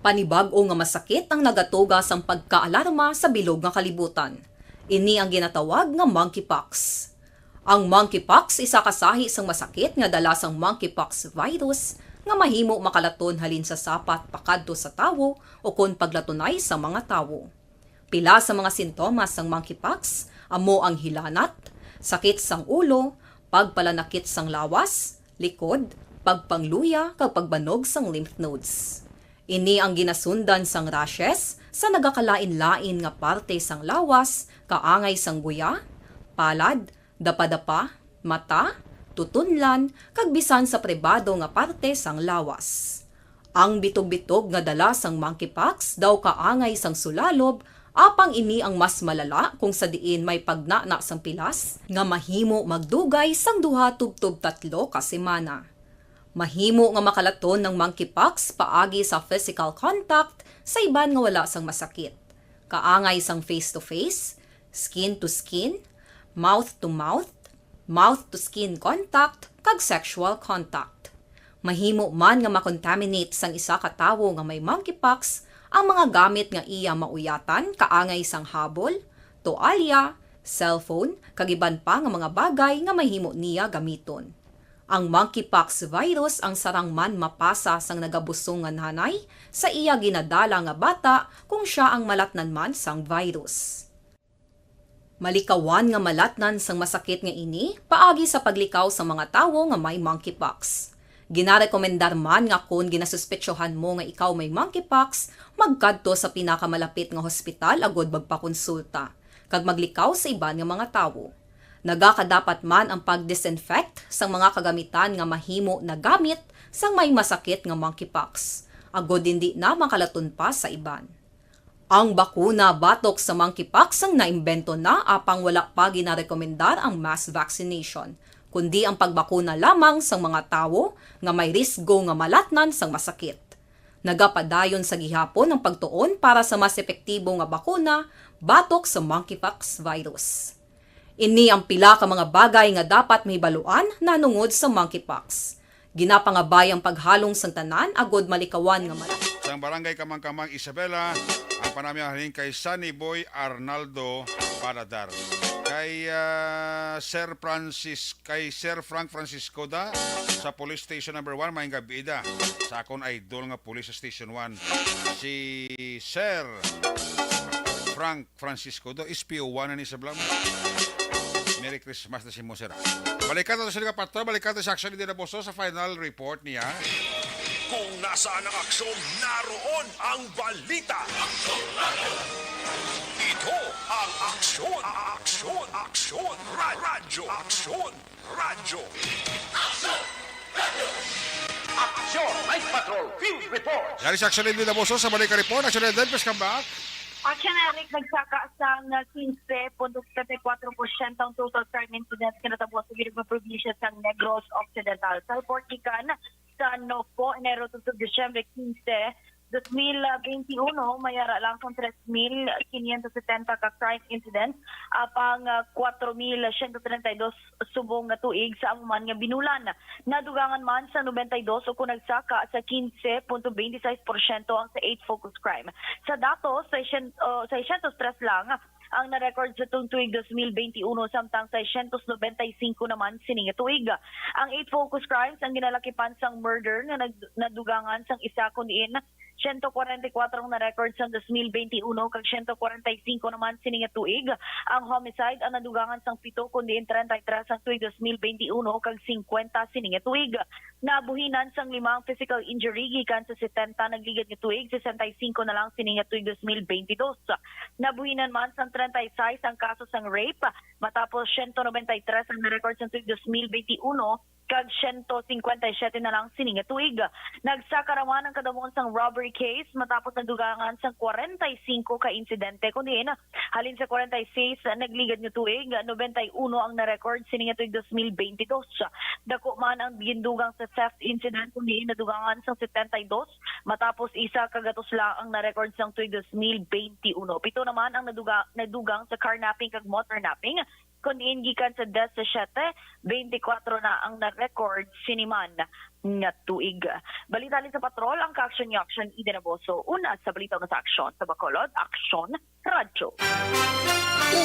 Panibag-o nga masakit ang nagatugas ang pagkaalarma sa bilog nga kalibutan. Ini ang ginatawag nga monkeypox. Ang monkeypox isa kasahi sang masakit nga dala sang monkeypox virus nga mahimo makalaton halin sa sapat pakadto sa tawo o kon paglatunay sa mga tawo. Pila sa mga sintomas sang monkeypox amo ang hilanat, sakit sang ulo, pagpalanakit sang lawas, likod, pagpangluya kag pagbanog sang lymph nodes. Ini ang ginasundan sang rashes sa nagakalain-lain nga parte sang lawas, kaangay sang guya, palad, dapadapa, mata, tutunlan, kag bisan sa pribado nga parte sang lawas. Ang bitog-bitog nga dala sang monkeypox daw kaangay sang sulalob, apang ini ang mas malala kung sa diin may pagnana sang pilas nga mahimo magdugay sang 2 tubtob 3 ka semana. Mahimo nga makalaton ng monkeypox paagi sa physical contact sa iban nga wala sang masakit. Kaangay sang face-to-face, skin-to-skin, mouth-to-mouth, mouth-to-skin contact, kag sexual contact. Mahimo man nga makontaminate sang isa ka tawo nga may monkeypox ang mga gamit nga iya mauyatan kaangay sang habol, toalya, cellphone, kag iban pa nga mga bagay nga mahimo niya gamiton. Ang monkeypox virus ang sarang man mapasa sang nagabusong nga nanay sa iya ginadala nga bata kung siya ang malatnan man sang virus. Malikawan nga malatnan sang masakit nga ini paagi sa paglikaw sa mga tawo nga may monkeypox. Ginarekomendar man nga kung ginasuspetsyohan mo nga ikaw may monkeypox, magkadto sa pinakamalapit nga hospital agod magpakonsulta, kag maglikaw sa iban nga mga tawo. Nagakadapat man ang pag-disinfect sa mga kagamitan nga mahimo na gamit sang may masakit nga monkeypox, agod hindi na makalaton pa sa iban. Ang bakuna batok sa monkeypox ang naimbento na apang wala pa ginarekomendar ang mass vaccination, kundi ang pagbakuna lamang sa mga tawo nga may risgo nga malatnan sang masakit. Nagapadayon sa gihapon ang pagtuon para sa mas epektibo nga bakuna batok sa monkeypox virus. Ini ang pila ka mga bagay nga dapat mahibaluan nanungod sa monkeypox. Ginapangabay ang paghalong sang tanan agod malikawan nga malat. Sa barangay Kamang-Kamang Isabela, ang panamyahin kay Sunny Boy Arnaldo Paladar. Kay Sir Frank Francisco da sa Police Station number 1 may gabida. Sa akon idol nga Police Station 1 si Sir Frank Francisco do is PO1 na ni sa blam. Merry Christmas na si Musera. Balikan natin sa Patrol, balikan natin sa Action Leader Boso sa final report niya. Kung nasaan ang aksyon, naroon ang balita. Ito ang aksyon, radyo. Action! Night Patrol! Field Report! Yari sa Action Leader Boso sa balikan report. Action Leader, please come back. Action Eric, nagsaka sa 15.34% ang total crime incidents kinatapos sa Virgo probinsya sa Negros Occidental. Sa report ikan sa Nopo, Enero to Disyembre 15, 2021, mayara lang kung 3,570 ka crime incidents, apang 4,132 subong nga tuig sa amuman nga binulan. Nadugangan man sa 92 o kung nagsaka sa 15.26% ang sa 8 focus crime. Sa datos, 603 lang ang na-record sa itong tuig 2021 samtang 695 naman sining tuig. Ang 8 focus crimes ang ginalakipan sang murder nga nadugangan sang isa kundiin 144 ang na-record sa 2021 kag 145 naman sining tuig. Ang homicide ang nadugangan sang 7 kundiin 33 sang tuig 2021 kag 50 sining tuig. Nabuhinan sang 5 physical injury gikan sa 70 nagligad nga tuig, 65 na lang sining tuig 2022. Nabuhinan man sang 36 ang kaso sang rape matapos 193 ang na-record sa tuig 2021 kag 157 na lang sining tuig. Nagsakaraman ang kadamon sang robbery case matapos nadugangan sang 45 ka insidente kundi halin sa 46 nagligad nga tuig, 91 ang na-record sining tuig 2022. Dako man ang gindugang sa theft incident kundi nadugangan sang 72 matapos isa kagatos lang ang na-record sang tuig 2021. 7 naman ang nadugang sa carnapping kag motor napping kundi gikan sa 17, 24 na ang na-record siniman nga tuig. Balita sa patrol ang ka-action ni Action Eden Aboso. Una sa balita na sa aksyon sa Bacolod, Action Radyo.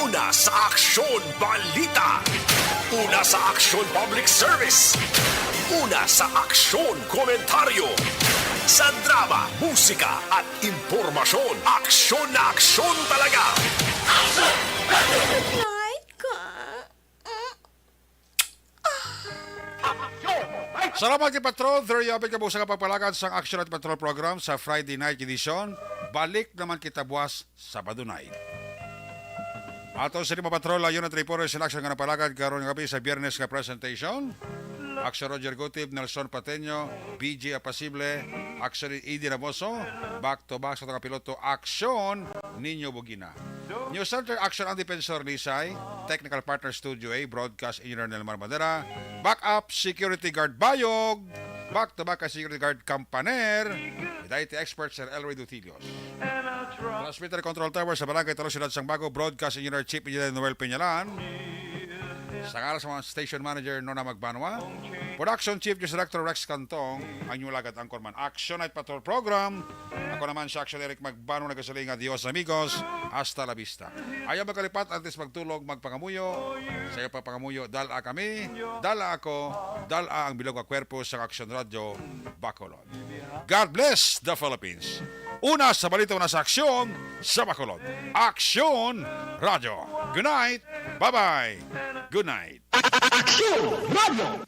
Una sa aksyon, balita. Una sa aksyon, public service. Una sa aksyon, komentaryo. Sa drama, musika at impormasyon. Aksyon na aksyon talaga. Action! Salamat kay Patrol. There you have it, kabusa ka pagpalagan sa Action at Patrol program sa Friday night edition. Balik naman kita buwas Sabado night. Ato sa lima Patrol, ayun at reporters in action nga napalagad karon nga gabi sa Biyernes nga presentation. Action Roger Gutib, Nelson Pateño, BJ Apasible, Action Edi Ramoso, back to back sa mga piloto, Action Nino Bugina. News Center Action ang Defensor Lisay, Technical Partner Studio A, Broadcast Engineer Nelmar Madera, Backup Security Guard Bayog, back to back Security Guard Campaner, with IT Expert Sir Elroy Dutilios. Transmitter Control Tower sa Barangay Talusidad Sang Bago, Broadcast Engineer Chief Engineer Noel Peñalan, sa ngalan sa mga Station Manager Nona Magbanwa, Production Chief News Director Rex Cantong, ang inyong lagat Angkorman Action Night Patrol Program. Ako naman si Action Eric Magbanwa, nagasaling adios amigos, hasta la vista. Ayaw magkalipat, antes magtulog, magpangamuyo, sa iyo papangamuyo, dala kami, dala ako, dala ang bilog kwerpo sa Action Radio Bacolod. God bless the Philippines. Una sa balita na sa aksyon sa Bacolod. Action Radio. Good night. Bye-bye. Good night. Action Radio!